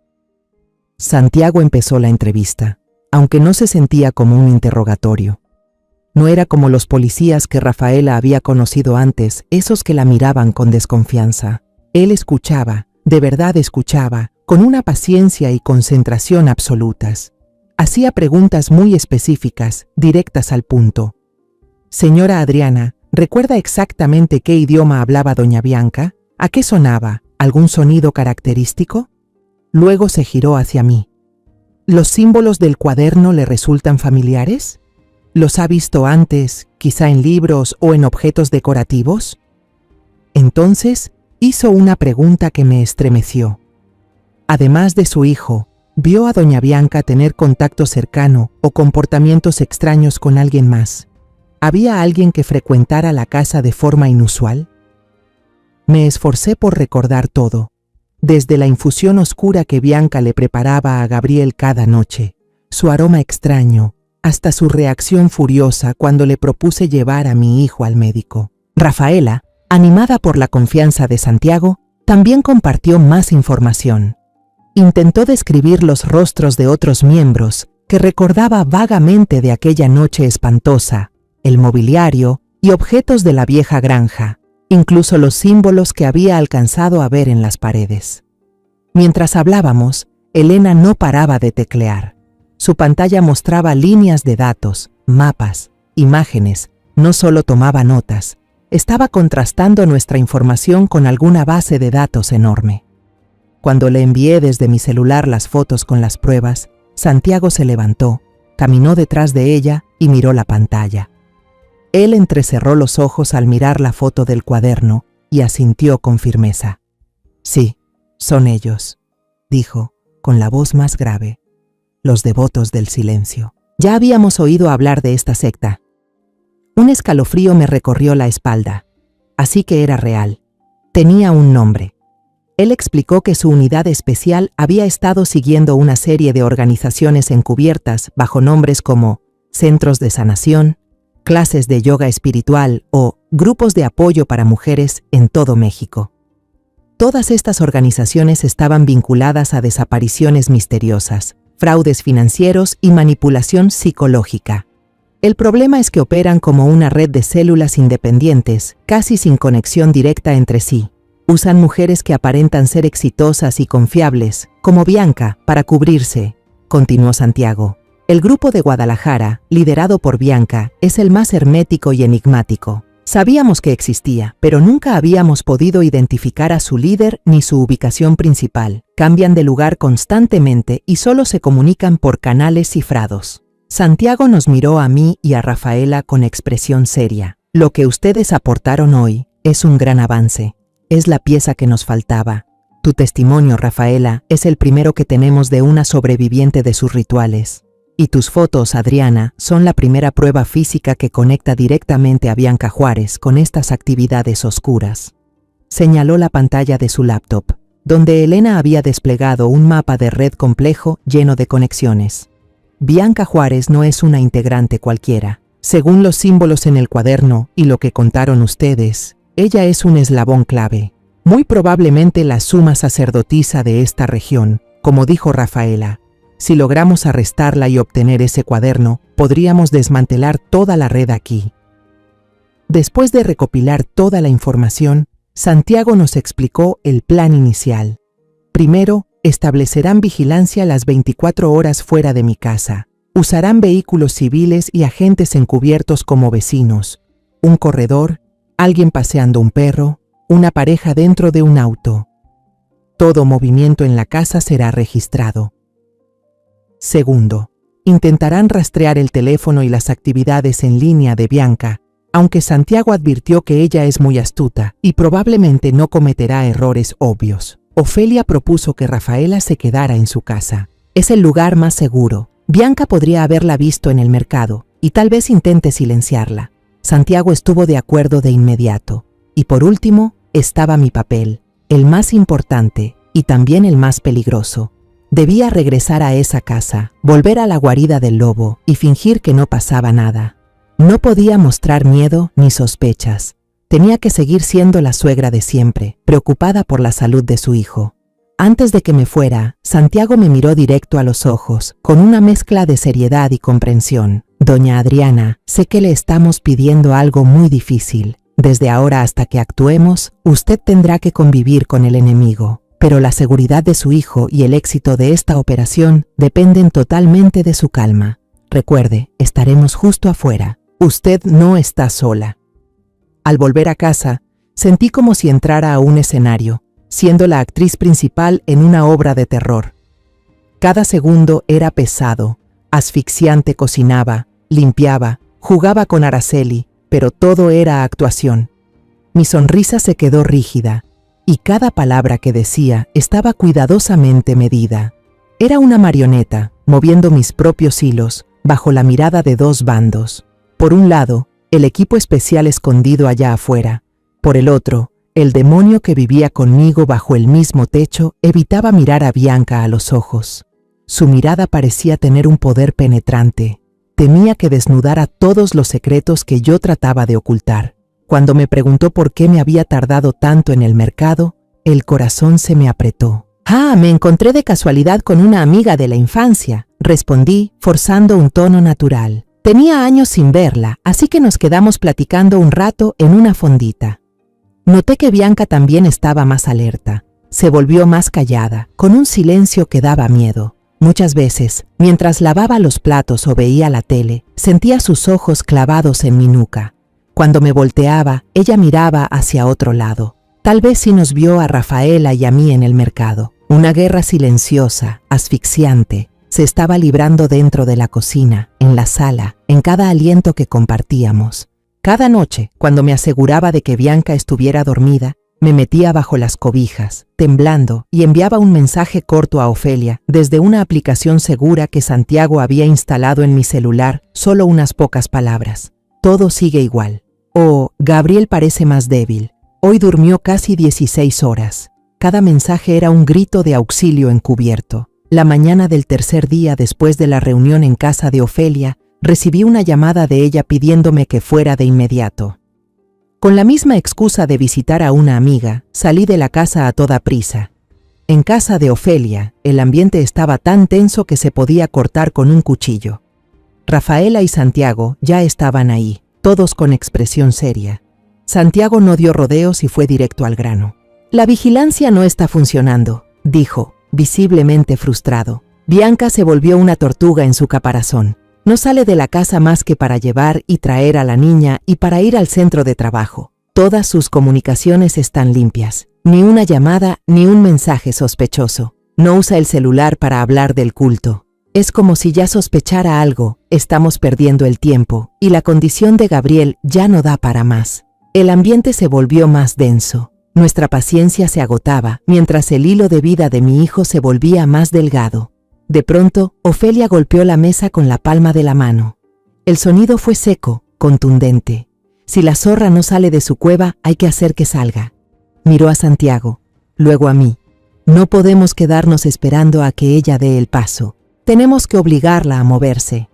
Santiago empezó la entrevista, aunque no se sentía como un interrogatorio. No era como los policías que Rafaela había conocido antes, esos que la miraban con desconfianza. Él escuchaba, de verdad escuchaba, con una paciencia y concentración absolutas. Hacía preguntas muy específicas, directas al punto. «Señora Adriana, ¿recuerda exactamente qué idioma hablaba doña Bianca? ¿A qué sonaba? ¿Algún sonido característico?». Luego se giró hacia mí. «¿Los símbolos del cuaderno le resultan familiares? ¿Los ha visto antes, quizá en libros o en objetos decorativos?». Entonces hizo una pregunta que me estremeció. Además de su hijo, ¿vio a doña Bianca tener contacto cercano o comportamientos extraños con alguien más? ¿Había alguien que frecuentara la casa de forma inusual? Me esforcé por recordar todo, desde la infusión oscura que Bianca le preparaba a Gabriel cada noche, su aroma extraño, hasta su reacción furiosa cuando le propuse llevar a mi hijo al médico. Rafaela, animada por la confianza de Santiago, también compartió más información. Intentó describir los rostros de otros miembros que recordaba vagamente de aquella noche espantosa, el mobiliario y objetos de la vieja granja, incluso los símbolos que había alcanzado a ver en las paredes. Mientras hablábamos, Elena no paraba de teclear. Su pantalla mostraba líneas de datos, mapas, imágenes, no solo tomaba notas, estaba contrastando nuestra información con alguna base de datos enorme. Cuando le envié desde mi celular las fotos con las pruebas, Santiago se levantó, caminó detrás de ella y miró la pantalla. Él entrecerró los ojos al mirar la foto del cuaderno y asintió con firmeza. «Sí, son ellos», dijo, con la voz más grave. «Los devotos del silencio». Ya habíamos oído hablar de esta secta. Un escalofrío me recorrió la espalda. Así que era real. Tenía un nombre. Él explicó que su unidad especial había estado siguiendo una serie de organizaciones encubiertas bajo nombres como centros de sanación, clases de yoga espiritual o grupos de apoyo para mujeres en todo México. Todas estas organizaciones estaban vinculadas a desapariciones misteriosas, fraudes financieros y manipulación psicológica. El problema es que operan como una red de células independientes, casi sin conexión directa entre sí. Usan mujeres que aparentan ser exitosas y confiables, como Bianca, para cubrirse, continuó Santiago. El grupo de Guadalajara, liderado por Bianca, es el más hermético y enigmático. Sabíamos que existía, pero nunca habíamos podido identificar a su líder ni su ubicación principal. Cambian de lugar constantemente y solo se comunican por canales cifrados. Santiago nos miró a mí y a Rafaela con expresión seria. Lo que ustedes aportaron hoy es un gran avance. Es la pieza que nos faltaba. Tu testimonio, Rafaela, es el primero que tenemos de una sobreviviente de sus rituales. Y tus fotos, Adriana, son la primera prueba física que conecta directamente a Bianca Juárez con estas actividades oscuras. Señaló la pantalla de su laptop, donde Elena había desplegado un mapa de red complejo lleno de conexiones. Bianca Juárez no es una integrante cualquiera. Según los símbolos en el cuaderno y lo que contaron ustedes, ella es un eslabón clave. Muy probablemente la suma sacerdotisa de esta región, como dijo Rafaela. Si logramos arrestarla y obtener ese cuaderno, podríamos desmantelar toda la red aquí. Después de recopilar toda la información, Santiago nos explicó el plan inicial. Primero, establecerán vigilancia las 24 horas fuera de mi casa. Usarán vehículos civiles y agentes encubiertos como vecinos, un corredor, alguien paseando un perro, una pareja dentro de un auto. Todo movimiento en la casa será registrado. Segundo, intentarán rastrear el teléfono y las actividades en línea de Bianca, aunque Santiago advirtió que ella es muy astuta y probablemente no cometerá errores obvios. Ofelia propuso que Rafaela se quedara en su casa. Es el lugar más seguro. Bianca podría haberla visto en el mercado y tal vez intente silenciarla. Santiago estuvo de acuerdo de inmediato. Y por último, estaba mi papel, el más importante y también el más peligroso. Debía regresar a esa casa, volver a la guarida del lobo y fingir que no pasaba nada. No podía mostrar miedo ni sospechas. Tenía que seguir siendo la suegra de siempre, preocupada por la salud de su hijo. Antes de que me fuera, Santiago me miró directo a los ojos, con una mezcla de seriedad y comprensión. Doña Adriana, sé que le estamos pidiendo algo muy difícil. Desde ahora hasta que actuemos, usted tendrá que convivir con el enemigo. Pero la seguridad de su hijo y el éxito de esta operación dependen totalmente de su calma. Recuerde, estaremos justo afuera. Usted no está sola. Al volver a casa, sentí como si entrara a un escenario, siendo la actriz principal en una obra de terror. Cada segundo era pesado, asfixiante. Cocinaba, limpiaba, jugaba con Araceli, pero todo era actuación. Mi sonrisa se quedó rígida, y cada palabra que decía estaba cuidadosamente medida. Era una marioneta, moviendo mis propios hilos, bajo la mirada de dos bandos. Por un lado, el equipo especial escondido allá afuera. Por el otro, el demonio que vivía conmigo bajo el mismo techo evitaba mirar a Bianca a los ojos. Su mirada parecía tener un poder penetrante. Temía que desnudara todos los secretos que yo trataba de ocultar. Cuando me preguntó por qué me había tardado tanto en el mercado, el corazón se me apretó. Me encontré de casualidad con una amiga de la infancia, respondí, forzando un tono natural. Tenía años sin verla, así que nos quedamos platicando un rato en una fondita. Noté que Bianca también estaba más alerta. Se volvió más callada, con un silencio que daba miedo. Muchas veces, mientras lavaba los platos o veía la tele, sentía sus ojos clavados en mi nuca. Cuando me volteaba, ella miraba hacia otro lado. Tal vez sí nos vio a Rafaela y a mí en el mercado. Una guerra silenciosa, asfixiante, se estaba librando dentro de la cocina, en la sala, en cada aliento que compartíamos. Cada noche, cuando me aseguraba de que Bianca estuviera dormida, me metía bajo las cobijas, temblando, y enviaba un mensaje corto a Ofelia desde una aplicación segura que Santiago había instalado en mi celular, solo unas pocas palabras. Todo sigue igual. Gabriel parece más débil. Hoy durmió casi 16 horas. Cada mensaje era un grito de auxilio encubierto. La mañana del tercer día después de la reunión en casa de Ofelia, recibí una llamada de ella pidiéndome que fuera de inmediato. Con la misma excusa de visitar a una amiga, salí de la casa a toda prisa. En casa de Ofelia, el ambiente estaba tan tenso que se podía cortar con un cuchillo. Rafaela y Santiago ya estaban ahí, todos con expresión seria. Santiago no dio rodeos y fue directo al grano. La vigilancia no está funcionando, dijo, visiblemente frustrado. Bianca se volvió una tortuga en su caparazón. No sale de la casa más que para llevar y traer a la niña y para ir al centro de trabajo. Todas sus comunicaciones están limpias. Ni una llamada ni un mensaje sospechoso. No usa el celular para hablar del culto. Es como si ya sospechara algo, estamos perdiendo el tiempo, y la condición de Gabriel ya no da para más. El ambiente se volvió más denso. Nuestra paciencia se agotaba, mientras el hilo de vida de mi hijo se volvía más delgado. De pronto, Ofelia golpeó la mesa con la palma de la mano. El sonido fue seco, contundente. Si la zorra no sale de su cueva, hay que hacer que salga. Miró a Santiago, luego a mí. No podemos quedarnos esperando a que ella dé el paso. Tenemos que obligarla a moverse.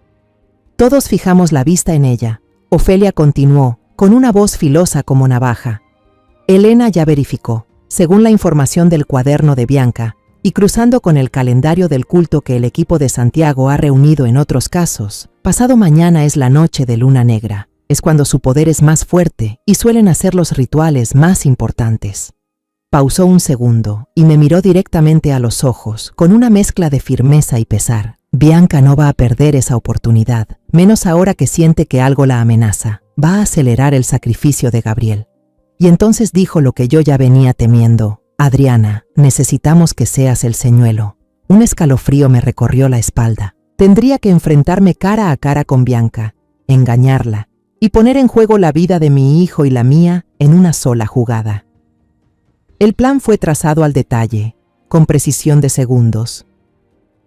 Todos fijamos la vista en ella. Ofelia continuó, con una voz filosa como navaja. Elena ya verificó, según la información del cuaderno de Bianca, y cruzando con el calendario del culto que el equipo de Santiago ha reunido en otros casos, pasado mañana es la noche de luna negra. Es cuando su poder es más fuerte y suelen hacer los rituales más importantes. Pausó un segundo y me miró directamente a los ojos, con una mezcla de firmeza y pesar. Bianca no va a perder esa oportunidad, menos ahora que siente que algo la amenaza. Va a acelerar el sacrificio de Gabriel. Y entonces dijo lo que yo ya venía temiendo. Adriana, necesitamos que seas el señuelo. Un escalofrío me recorrió la espalda. Tendría que enfrentarme cara a cara con Bianca, engañarla y poner en juego la vida de mi hijo y la mía en una sola jugada. El plan fue trazado al detalle, con precisión de segundos.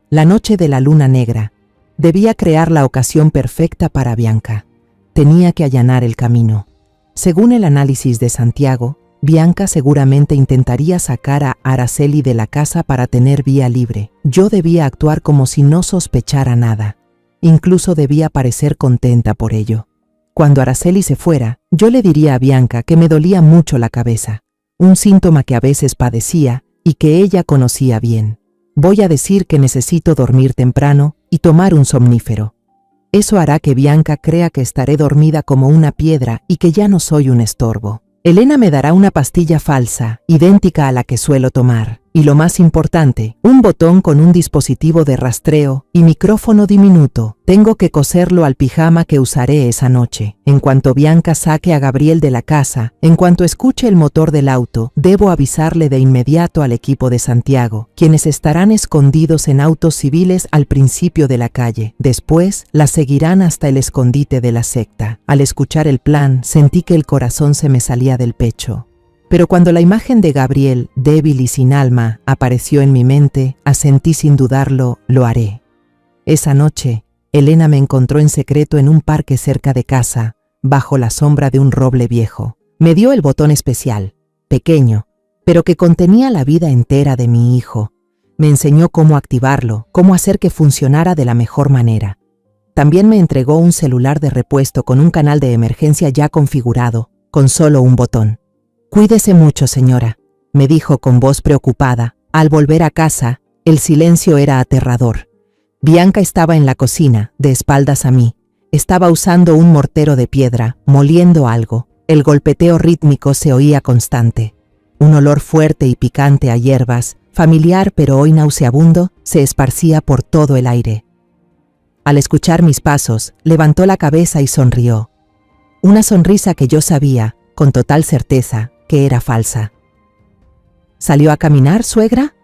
La noche de la luna negra debía crear la ocasión perfecta para Bianca. Tenía que allanar el camino. Según el análisis de Santiago, Bianca seguramente intentaría sacar a Araceli de la casa para tener vía libre. Yo debía actuar como si no sospechara nada. Incluso debía parecer contenta por ello. Cuando Araceli se fuera, yo le diría a Bianca que me dolía mucho la cabeza, un síntoma que a veces padecía y que ella conocía bien. Voy a decir que necesito dormir temprano y tomar un somnífero. Eso hará que Bianca crea que estaré dormida como una piedra y que ya no soy un estorbo. Elena me dará una pastilla falsa, idéntica a la que suelo tomar. Y lo más importante, un botón con un dispositivo de rastreo y micrófono diminuto. Tengo que coserlo al pijama que usaré esa noche. En cuanto Bianca saque a Gabriel de la casa, en cuanto escuche el motor del auto, debo avisarle de inmediato al equipo de Santiago, quienes estarán escondidos en autos civiles al principio de la calle. Después, la seguirán hasta el escondite de la secta. Al escuchar el plan, sentí que el corazón se me salía del pecho. Pero cuando la imagen de Gabriel, débil y sin alma, apareció en mi mente, asentí sin dudarlo, lo haré. Esa noche, Elena me encontró en secreto en un parque cerca de casa, bajo la sombra de un roble viejo. Me dio el botón especial, pequeño, pero que contenía la vida entera de mi hijo. Me enseñó cómo activarlo, cómo hacer que funcionara de la mejor manera. También me entregó un celular de repuesto con un canal de emergencia ya configurado, con solo un botón. «Cuídese mucho, señora», me dijo con voz preocupada. Al volver a casa, el silencio era aterrador. Bianca estaba en la cocina, de espaldas a mí. Estaba usando un mortero de piedra, moliendo algo. El golpeteo rítmico se oía constante. Un olor fuerte y picante a hierbas, familiar pero hoy nauseabundo, se esparcía por todo el aire. Al escuchar mis pasos, levantó la cabeza y sonrió. Una sonrisa que yo sabía, con total certeza, que era falsa. ¿Salió a caminar, suegra?,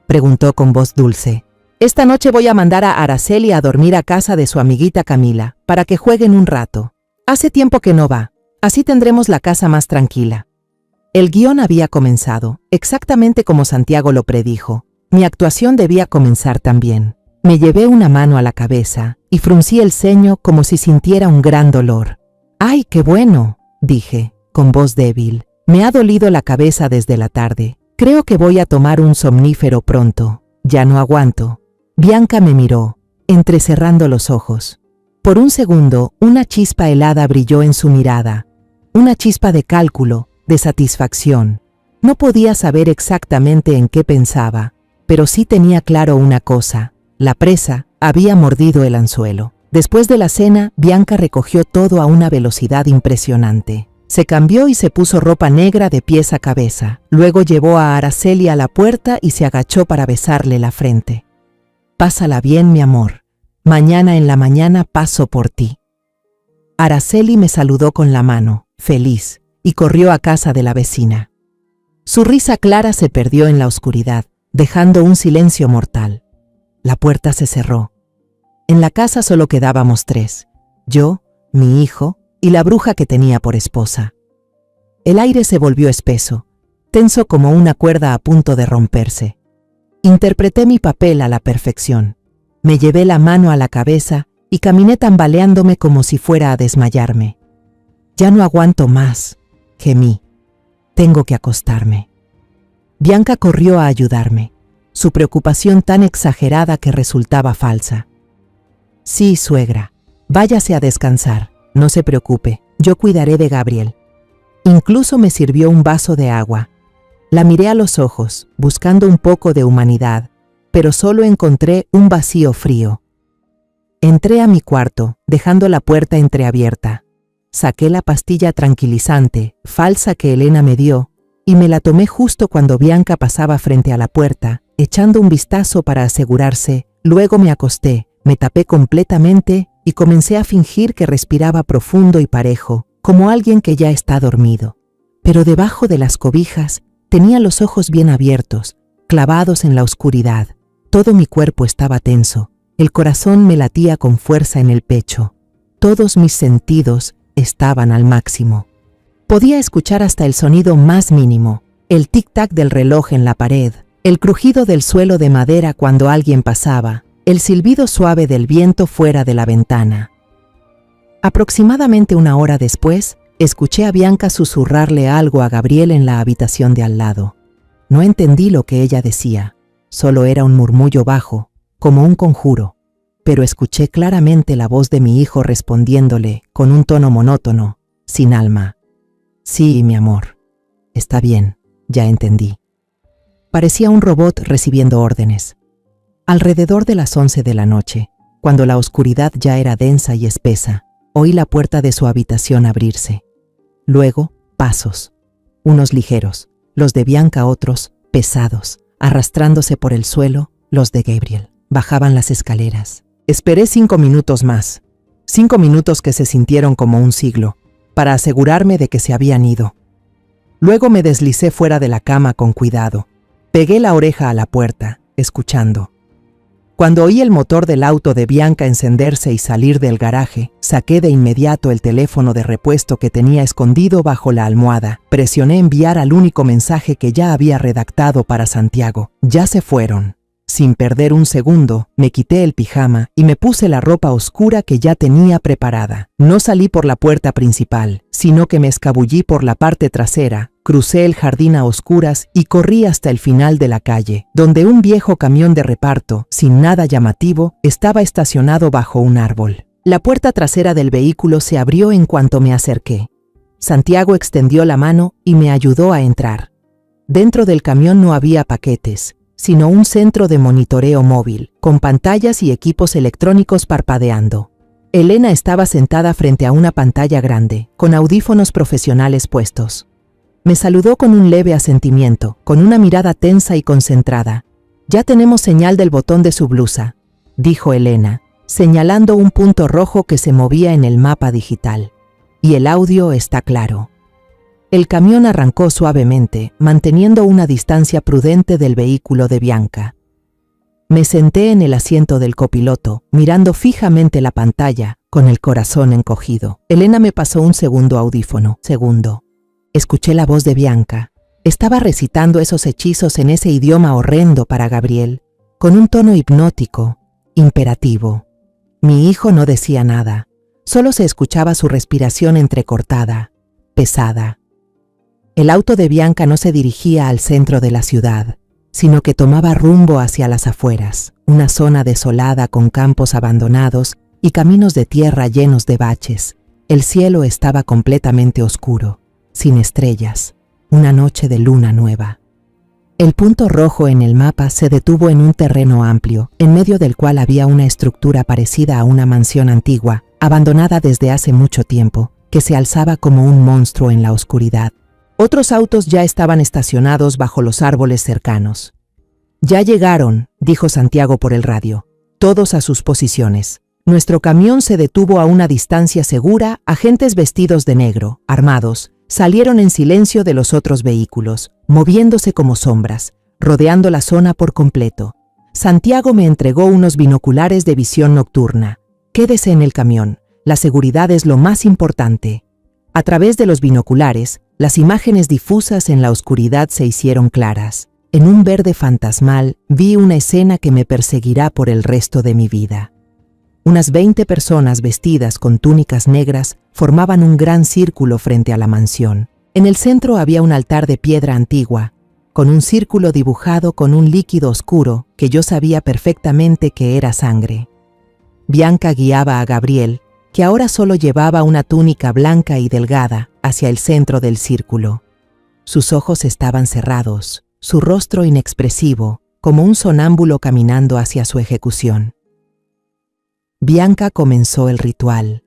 preguntó con voz dulce. Esta noche voy a mandar a Araceli a dormir a casa de su amiguita Camila, para que jueguen un rato. Hace tiempo que no va, así tendremos la casa más tranquila. El guión había comenzado, exactamente como Santiago lo predijo. Mi actuación debía comenzar también. Me llevé una mano a la cabeza y fruncí el ceño como si sintiera un gran dolor. «¡Ay, qué bueno!», dije, con voz débil. «Me ha dolido la cabeza desde la tarde. Creo que voy a tomar un somnífero pronto. Ya no aguanto». Bianca me miró, entrecerrando los ojos. Por un segundo, una chispa helada brilló en su mirada. Una chispa de cálculo, de satisfacción. No podía saber exactamente en qué pensaba, pero sí tenía claro una cosa. La presa había mordido el anzuelo. Después de la cena, Bianca recogió todo a una velocidad impresionante. Se cambió y se puso ropa negra de pies a cabeza. Luego llevó a Araceli a la puerta y se agachó para besarle la frente. «Pásala bien, mi amor. Mañana en la mañana paso por ti». Araceli me saludó con la mano, feliz, y corrió a casa de la vecina. Su risa clara se perdió en la oscuridad, dejando un silencio mortal. La puerta se cerró. En la casa solo quedábamos 3, yo, mi hijo y la bruja que tenía por esposa. El aire se volvió espeso, tenso como una cuerda a punto de romperse. Interpreté mi papel a la perfección. Me llevé la mano a la cabeza y caminé tambaleándome como si fuera a desmayarme. Ya no aguanto más, gemí. Tengo que acostarme. Bianca corrió a ayudarme, su preocupación tan exagerada que resultaba falsa. Sí, suegra, váyase a descansar, no se preocupe, yo cuidaré de Gabriel. Incluso me sirvió un vaso de agua. La miré a los ojos, buscando un poco de humanidad, pero solo encontré un vacío frío. Entré a mi cuarto, dejando la puerta entreabierta. Saqué la pastilla tranquilizante, falsa que Elena me dio, y me la tomé justo cuando Bianca pasaba frente a la puerta, echando un vistazo para asegurarse. Luego me acosté, me tapé completamente y comencé a fingir que respiraba profundo y parejo, como alguien que ya está dormido. Pero debajo de las cobijas tenía los ojos bien abiertos, clavados en la oscuridad. Todo mi cuerpo estaba tenso, el corazón me latía con fuerza en el pecho. Todos mis sentidos estaban al máximo. Podía escuchar hasta el sonido más mínimo, el tic-tac del reloj en la pared, el crujido del suelo de madera cuando alguien pasaba, el silbido suave del viento fuera de la ventana. Aproximadamente una hora después, escuché a Bianca susurrarle algo a Gabriel en la habitación de al lado. No entendí lo que ella decía, solo era un murmullo bajo, como un conjuro, pero escuché claramente la voz de mi hijo respondiéndole con un tono monótono, sin alma. Sí, mi amor. Está bien, ya entendí. Parecía un robot recibiendo órdenes. Alrededor de las 11 de la noche, cuando la oscuridad ya era densa y espesa, oí la puerta de su habitación abrirse. Luego, pasos. Unos ligeros, los de Bianca otros, pesados, arrastrándose por el suelo, los de Gabriel. Bajaban las escaleras. Esperé 5 minutos más. 5 minutos que se sintieron como un siglo, para asegurarme de que se habían ido. Luego me deslicé fuera de la cama con cuidado. Pegué la oreja a la puerta, escuchando. Cuando oí el motor del auto de Bianca encenderse y salir del garaje, saqué de inmediato el teléfono de repuesto que tenía escondido bajo la almohada. Presioné enviar al único mensaje que ya había redactado para Santiago. Ya se fueron. Sin perder un segundo, me quité el pijama y me puse la ropa oscura que ya tenía preparada. No salí por la puerta principal, sino que me escabullí por la parte trasera, crucé el jardín a oscuras y corrí hasta el final de la calle, donde un viejo camión de reparto, sin nada llamativo, estaba estacionado bajo un árbol. La puerta trasera del vehículo se abrió en cuanto me acerqué. Santiago extendió la mano y me ayudó a entrar. Dentro del camión no había paquetes, sino un centro de monitoreo móvil, con pantallas y equipos electrónicos parpadeando. Elena estaba sentada frente a una pantalla grande, con audífonos profesionales puestos. Me saludó con un leve asentimiento, con una mirada tensa y concentrada. «Ya tenemos señal del botón de su blusa», dijo Elena, señalando un punto rojo que se movía en el mapa digital. «Y el audio está claro». El camión arrancó suavemente, manteniendo una distancia prudente del vehículo de Bianca. Me senté en el asiento del copiloto, mirando fijamente la pantalla, con el corazón encogido. Elena me pasó un segundo audífono. Segundo. Escuché la voz de Bianca. Estaba recitando esos hechizos en ese idioma horrendo para Gabriel, con un tono hipnótico, imperativo. Mi hijo no decía nada, solo se escuchaba su respiración entrecortada, pesada. El auto de Bianca no se dirigía al centro de la ciudad, sino que tomaba rumbo hacia las afueras, una zona desolada con campos abandonados y caminos de tierra llenos de baches. El cielo estaba completamente oscuro, sin estrellas, una noche de luna nueva. El punto rojo en el mapa se detuvo en un terreno amplio, en medio del cual había una estructura parecida a una mansión antigua, abandonada desde hace mucho tiempo, que se alzaba como un monstruo en la oscuridad. Otros autos ya estaban estacionados bajo los árboles cercanos. «Ya llegaron», dijo Santiago por el radio. «Todos a sus posiciones». Nuestro camión se detuvo a una distancia segura. Agentes vestidos de negro, armados, salieron en silencio de los otros vehículos, moviéndose como sombras, rodeando la zona por completo. Santiago me entregó unos binoculares de visión nocturna. Quédese en el camión, la seguridad es lo más importante. A través de los binoculares, las imágenes difusas en la oscuridad se hicieron claras. En un verde fantasmal vi una escena que me perseguirá por el resto de mi vida. Unas 20 personas vestidas con túnicas negras formaban un gran círculo frente a la mansión. En el centro había un altar de piedra antigua, con un círculo dibujado con un líquido oscuro que yo sabía perfectamente que era sangre. Bianca guiaba a Gabriel, que ahora solo llevaba una túnica blanca y delgada, hacia el centro del círculo. Sus ojos estaban cerrados, su rostro inexpresivo, como un sonámbulo caminando hacia su ejecución. Bianca comenzó el ritual.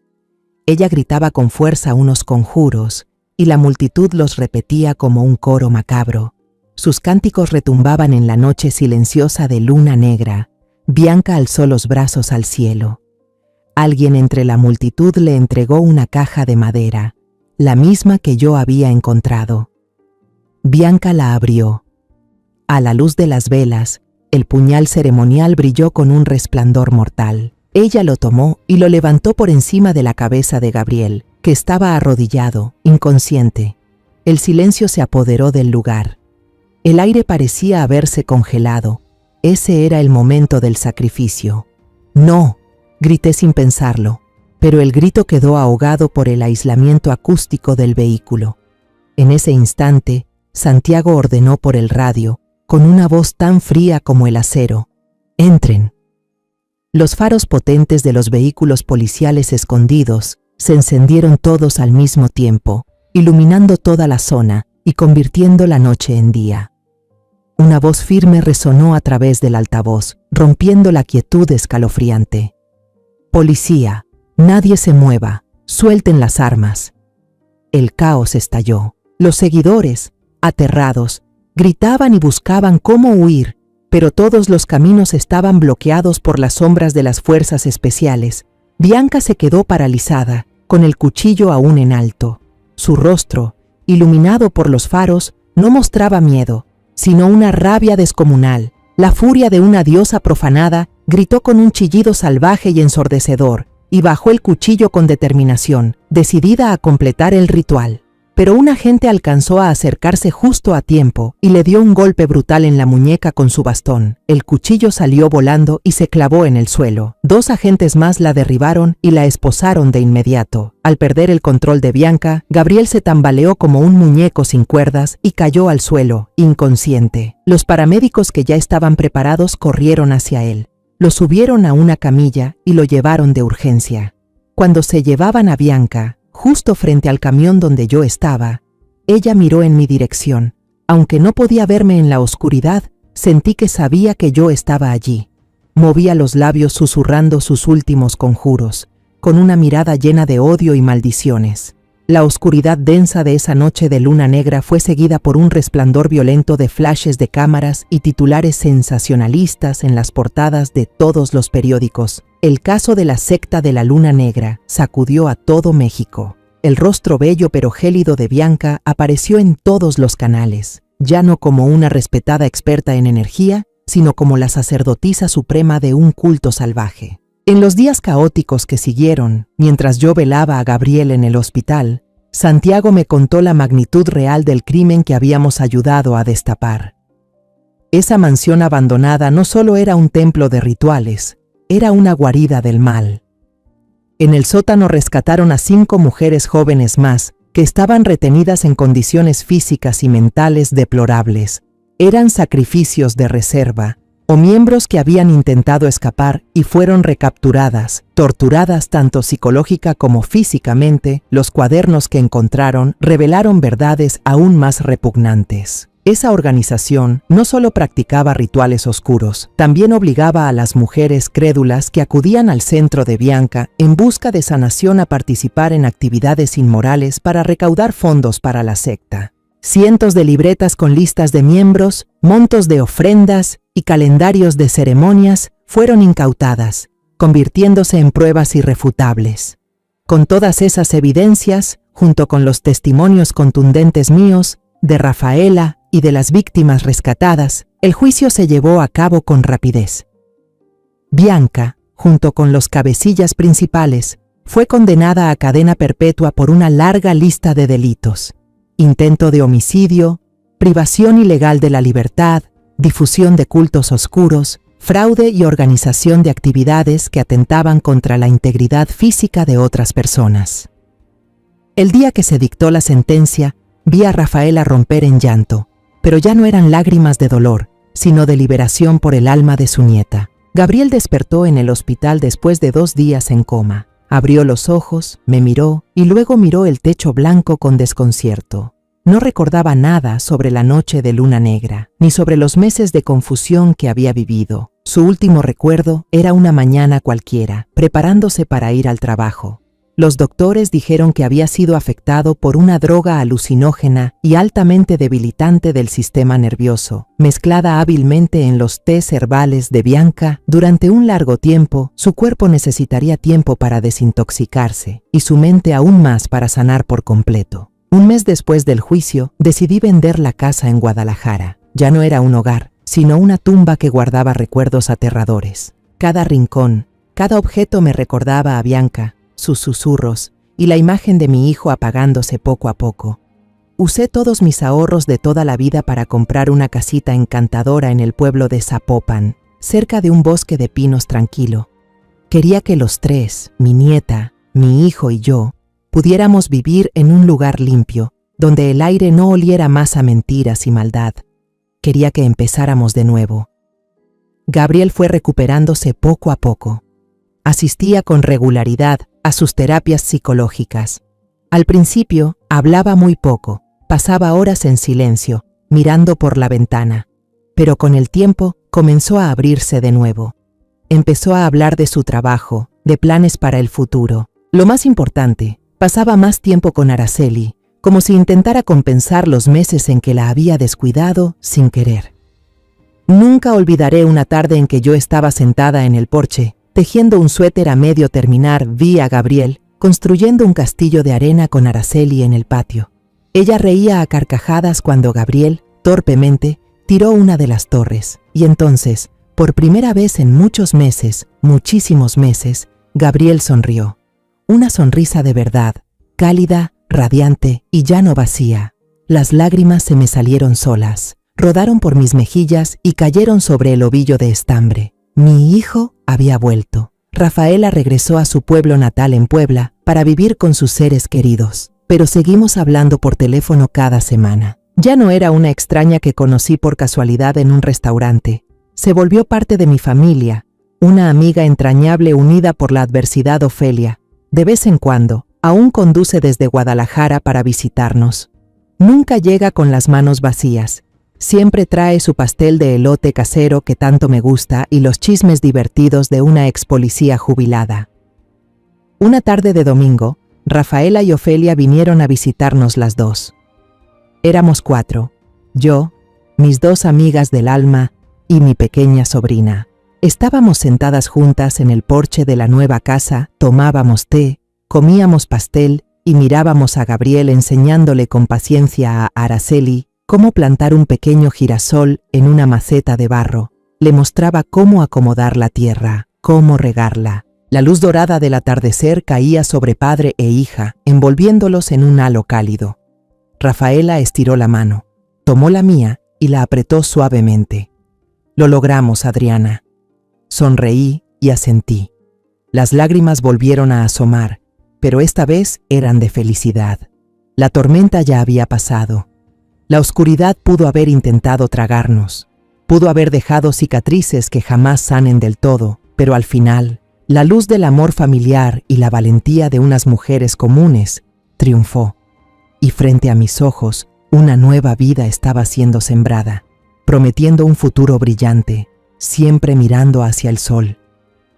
Ella gritaba con fuerza unos conjuros, y la multitud los repetía como un coro macabro. Sus cánticos retumbaban en la noche silenciosa de luna negra. Bianca alzó los brazos al cielo. Alguien entre la multitud le entregó una caja de madera, la misma que yo había encontrado. Bianca la abrió. A la luz de las velas, el puñal ceremonial brilló con un resplandor mortal. Ella lo tomó y lo levantó por encima de la cabeza de Gabriel, que estaba arrodillado, inconsciente. El silencio se apoderó del lugar. El aire parecía haberse congelado. Ese era el momento del sacrificio. ¡No!, grité sin pensarlo, pero el grito quedó ahogado por el aislamiento acústico del vehículo. En ese instante, Santiago ordenó por el radio, con una voz tan fría como el acero: «¡Entren!». Los faros potentes de los vehículos policiales escondidos se encendieron todos al mismo tiempo, iluminando toda la zona y convirtiendo la noche en día. Una voz firme resonó a través del altavoz, rompiendo la quietud escalofriante. «Policía, nadie se mueva, suelten las armas». El caos estalló. Los seguidores, aterrados, gritaban y buscaban cómo huir, pero todos los caminos estaban bloqueados por las sombras de las fuerzas especiales. Bianca se quedó paralizada, con el cuchillo aún en alto. Su rostro, iluminado por los faros, no mostraba miedo, sino una rabia descomunal. La furia de una diosa profanada gritó con un chillido salvaje y ensordecedor, y bajó el cuchillo con determinación, decidida a completar el ritual. Pero un agente alcanzó a acercarse justo a tiempo y le dio un golpe brutal en la muñeca con su bastón. El cuchillo salió volando y se clavó en el suelo. 2 agentes más la derribaron y la esposaron de inmediato. Al perder el control de Bianca, Gabriel se tambaleó como un muñeco sin cuerdas y cayó al suelo, inconsciente. Los paramédicos que ya estaban preparados corrieron hacia él. Lo subieron a una camilla y lo llevaron de urgencia. Cuando se llevaban a Bianca, justo frente al camión donde yo estaba, ella miró en mi dirección. Aunque no podía verme en la oscuridad, sentí que sabía que yo estaba allí. Movía los labios susurrando sus últimos conjuros, con una mirada llena de odio y maldiciones. La oscuridad densa de esa noche de luna negra fue seguida por un resplandor violento de flashes de cámaras y titulares sensacionalistas en las portadas de todos los periódicos. El caso de la secta de la Luna Negra sacudió a todo México. El rostro bello pero gélido de Bianca apareció en todos los canales, ya no como una respetada experta en energía, sino como la sacerdotisa suprema de un culto salvaje. En los días caóticos que siguieron, mientras yo velaba a Gabriel en el hospital, Santiago me contó la magnitud real del crimen que habíamos ayudado a destapar. Esa mansión abandonada no solo era un templo de rituales, era una guarida del mal. En el sótano rescataron a 5 mujeres jóvenes más, que estaban retenidas en condiciones físicas y mentales deplorables. Eran sacrificios de reserva, o miembros que habían intentado escapar y fueron recapturadas, torturadas tanto psicológica como físicamente. Los cuadernos que encontraron revelaron verdades aún más repugnantes. Esa organización no solo practicaba rituales oscuros, también obligaba a las mujeres crédulas que acudían al centro de Bianca en busca de sanación a participar en actividades inmorales para recaudar fondos para la secta. Cientos de libretas con listas de miembros, montos de ofrendas y calendarios de ceremonias fueron incautadas, convirtiéndose en pruebas irrefutables. Con todas esas evidencias, junto con los testimonios contundentes míos, de Rafaela, y de las víctimas rescatadas, el juicio se llevó a cabo con rapidez. Bianca, junto con los cabecillas principales, fue condenada a cadena perpetua por una larga lista de delitos: intento de homicidio, privación ilegal de la libertad, difusión de cultos oscuros, fraude y organización de actividades que atentaban contra la integridad física de otras personas. El día que se dictó la sentencia, vi a Rafaela romper en llanto, pero ya no eran lágrimas de dolor, sino de liberación por el alma de su nieta. Gabriel despertó en el hospital después de 2 días en coma. Abrió los ojos, me miró y luego miró el techo blanco con desconcierto. No recordaba nada sobre la noche de luna negra, ni sobre los meses de confusión que había vivido. Su último recuerdo era una mañana cualquiera, preparándose para ir al trabajo. Los doctores dijeron que había sido afectado por una droga alucinógena y altamente debilitante del sistema nervioso, mezclada hábilmente en los tés herbales de Bianca. Durante un largo tiempo, su cuerpo necesitaría tiempo para desintoxicarse y su mente aún más para sanar por completo. Un mes después del juicio, decidí vender la casa en Guadalajara. Ya no era un hogar, sino una tumba que guardaba recuerdos aterradores. Cada rincón, cada objeto me recordaba a Bianca, sus susurros y la imagen de mi hijo apagándose poco a poco. Usé todos mis ahorros de toda la vida para comprar una casita encantadora en el pueblo de Zapopan, cerca de un bosque de pinos tranquilo. Quería que los 3, mi nieta, mi hijo y yo, pudiéramos vivir en un lugar limpio, donde el aire no oliera más a mentiras y maldad. Quería que empezáramos de nuevo. Gabriel fue recuperándose poco a poco. Asistía con regularidad a sus terapias psicológicas. Al principio, hablaba muy poco, pasaba horas en silencio, mirando por la ventana. Pero con el tiempo, comenzó a abrirse de nuevo. Empezó a hablar de su trabajo, de planes para el futuro. Lo más importante, pasaba más tiempo con Araceli, como si intentara compensar los meses en que la había descuidado sin querer. Nunca olvidaré una tarde en que yo estaba sentada en el porche, tejiendo un suéter a medio terminar. Vi a Gabriel construyendo un castillo de arena con Araceli en el patio. Ella reía a carcajadas cuando Gabriel, torpemente, tiró una de las torres. Y entonces, por primera vez en muchos meses, muchísimos meses, Gabriel sonrió. Una sonrisa de verdad, cálida, radiante y ya no vacía. Las lágrimas se me salieron solas, rodaron por mis mejillas y cayeron sobre el ovillo de estambre. Mi hijo había vuelto. Rafaela regresó a su pueblo natal en Puebla para vivir con sus seres queridos, pero seguimos hablando por teléfono cada semana. Ya no era una extraña que conocí por casualidad en un restaurante. Se volvió parte de mi familia, una amiga entrañable unida por la adversidad. Ofelia, de vez en cuando, aún conduce desde Guadalajara para visitarnos. Nunca llega con las manos vacías. Siempre trae su pastel de elote casero que tanto me gusta y los chismes divertidos de una ex policía jubilada. Una tarde de domingo, Rafaela y Ofelia vinieron a visitarnos las dos. Éramos 4, yo, mis 2 amigas del alma y mi pequeña sobrina. Estábamos sentadas juntas en el porche de la nueva casa, tomábamos té, comíamos pastel y mirábamos a Gabriel enseñándole con paciencia a Araceli cómo plantar un pequeño girasol en una maceta de barro. Le mostraba cómo acomodar la tierra, cómo regarla. La luz dorada del atardecer caía sobre padre e hija, envolviéndolos en un halo cálido. Rafaela estiró la mano, tomó la mía y la apretó suavemente. Lo logramos, Adriana. Sonreí y asentí. Las lágrimas volvieron a asomar, pero esta vez eran de felicidad. La tormenta ya había pasado. La oscuridad pudo haber intentado tragarnos, pudo haber dejado cicatrices que jamás sanen del todo, pero al final, la luz del amor familiar y la valentía de unas mujeres comunes triunfó. Y frente a mis ojos, una nueva vida estaba siendo sembrada, prometiendo un futuro brillante, siempre mirando hacia el sol.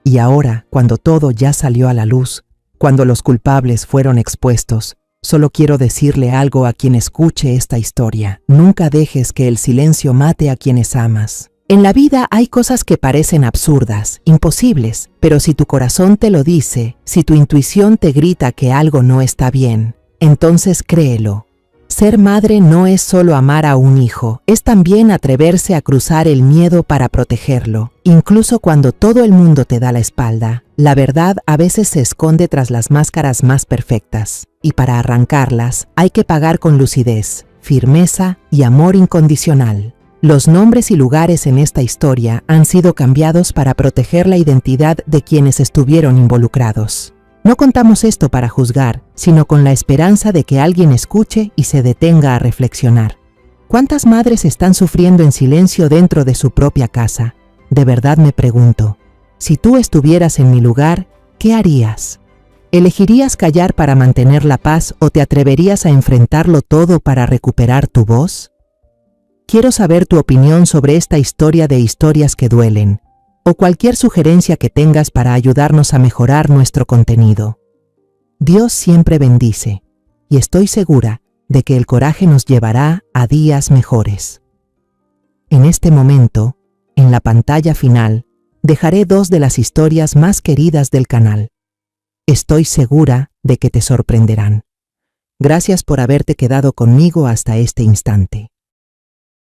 Y ahora, cuando todo ya salió a la luz, cuando los culpables fueron expuestos, solo quiero decirle algo a quien escuche esta historia. Nunca dejes que el silencio mate a quienes amas. En la vida hay cosas que parecen absurdas, imposibles, pero si tu corazón te lo dice, si tu intuición te grita que algo no está bien, entonces créelo. Ser madre no es solo amar a un hijo, es también atreverse a cruzar el miedo para protegerlo. Incluso cuando todo el mundo te da la espalda, la verdad a veces se esconde tras las máscaras más perfectas, y para arrancarlas hay que pagar con lucidez, firmeza y amor incondicional. Los nombres y lugares en esta historia han sido cambiados para proteger la identidad de quienes estuvieron involucrados. No contamos esto para juzgar, sino con la esperanza de que alguien escuche y se detenga a reflexionar. ¿Cuántas madres están sufriendo en silencio dentro de su propia casa? De verdad me pregunto, si tú estuvieras en mi lugar, ¿qué harías? ¿Elegirías callar para mantener la paz o te atreverías a enfrentarlo todo para recuperar tu voz? Quiero saber tu opinión sobre esta historia de historias que duelen, o cualquier sugerencia que tengas para ayudarnos a mejorar nuestro contenido. Dios siempre bendice, y estoy segura de que el coraje nos llevará a días mejores. En este momento, en la pantalla final, dejaré 2 de las historias más queridas del canal. Estoy segura de que te sorprenderán. Gracias por haberte quedado conmigo hasta este instante.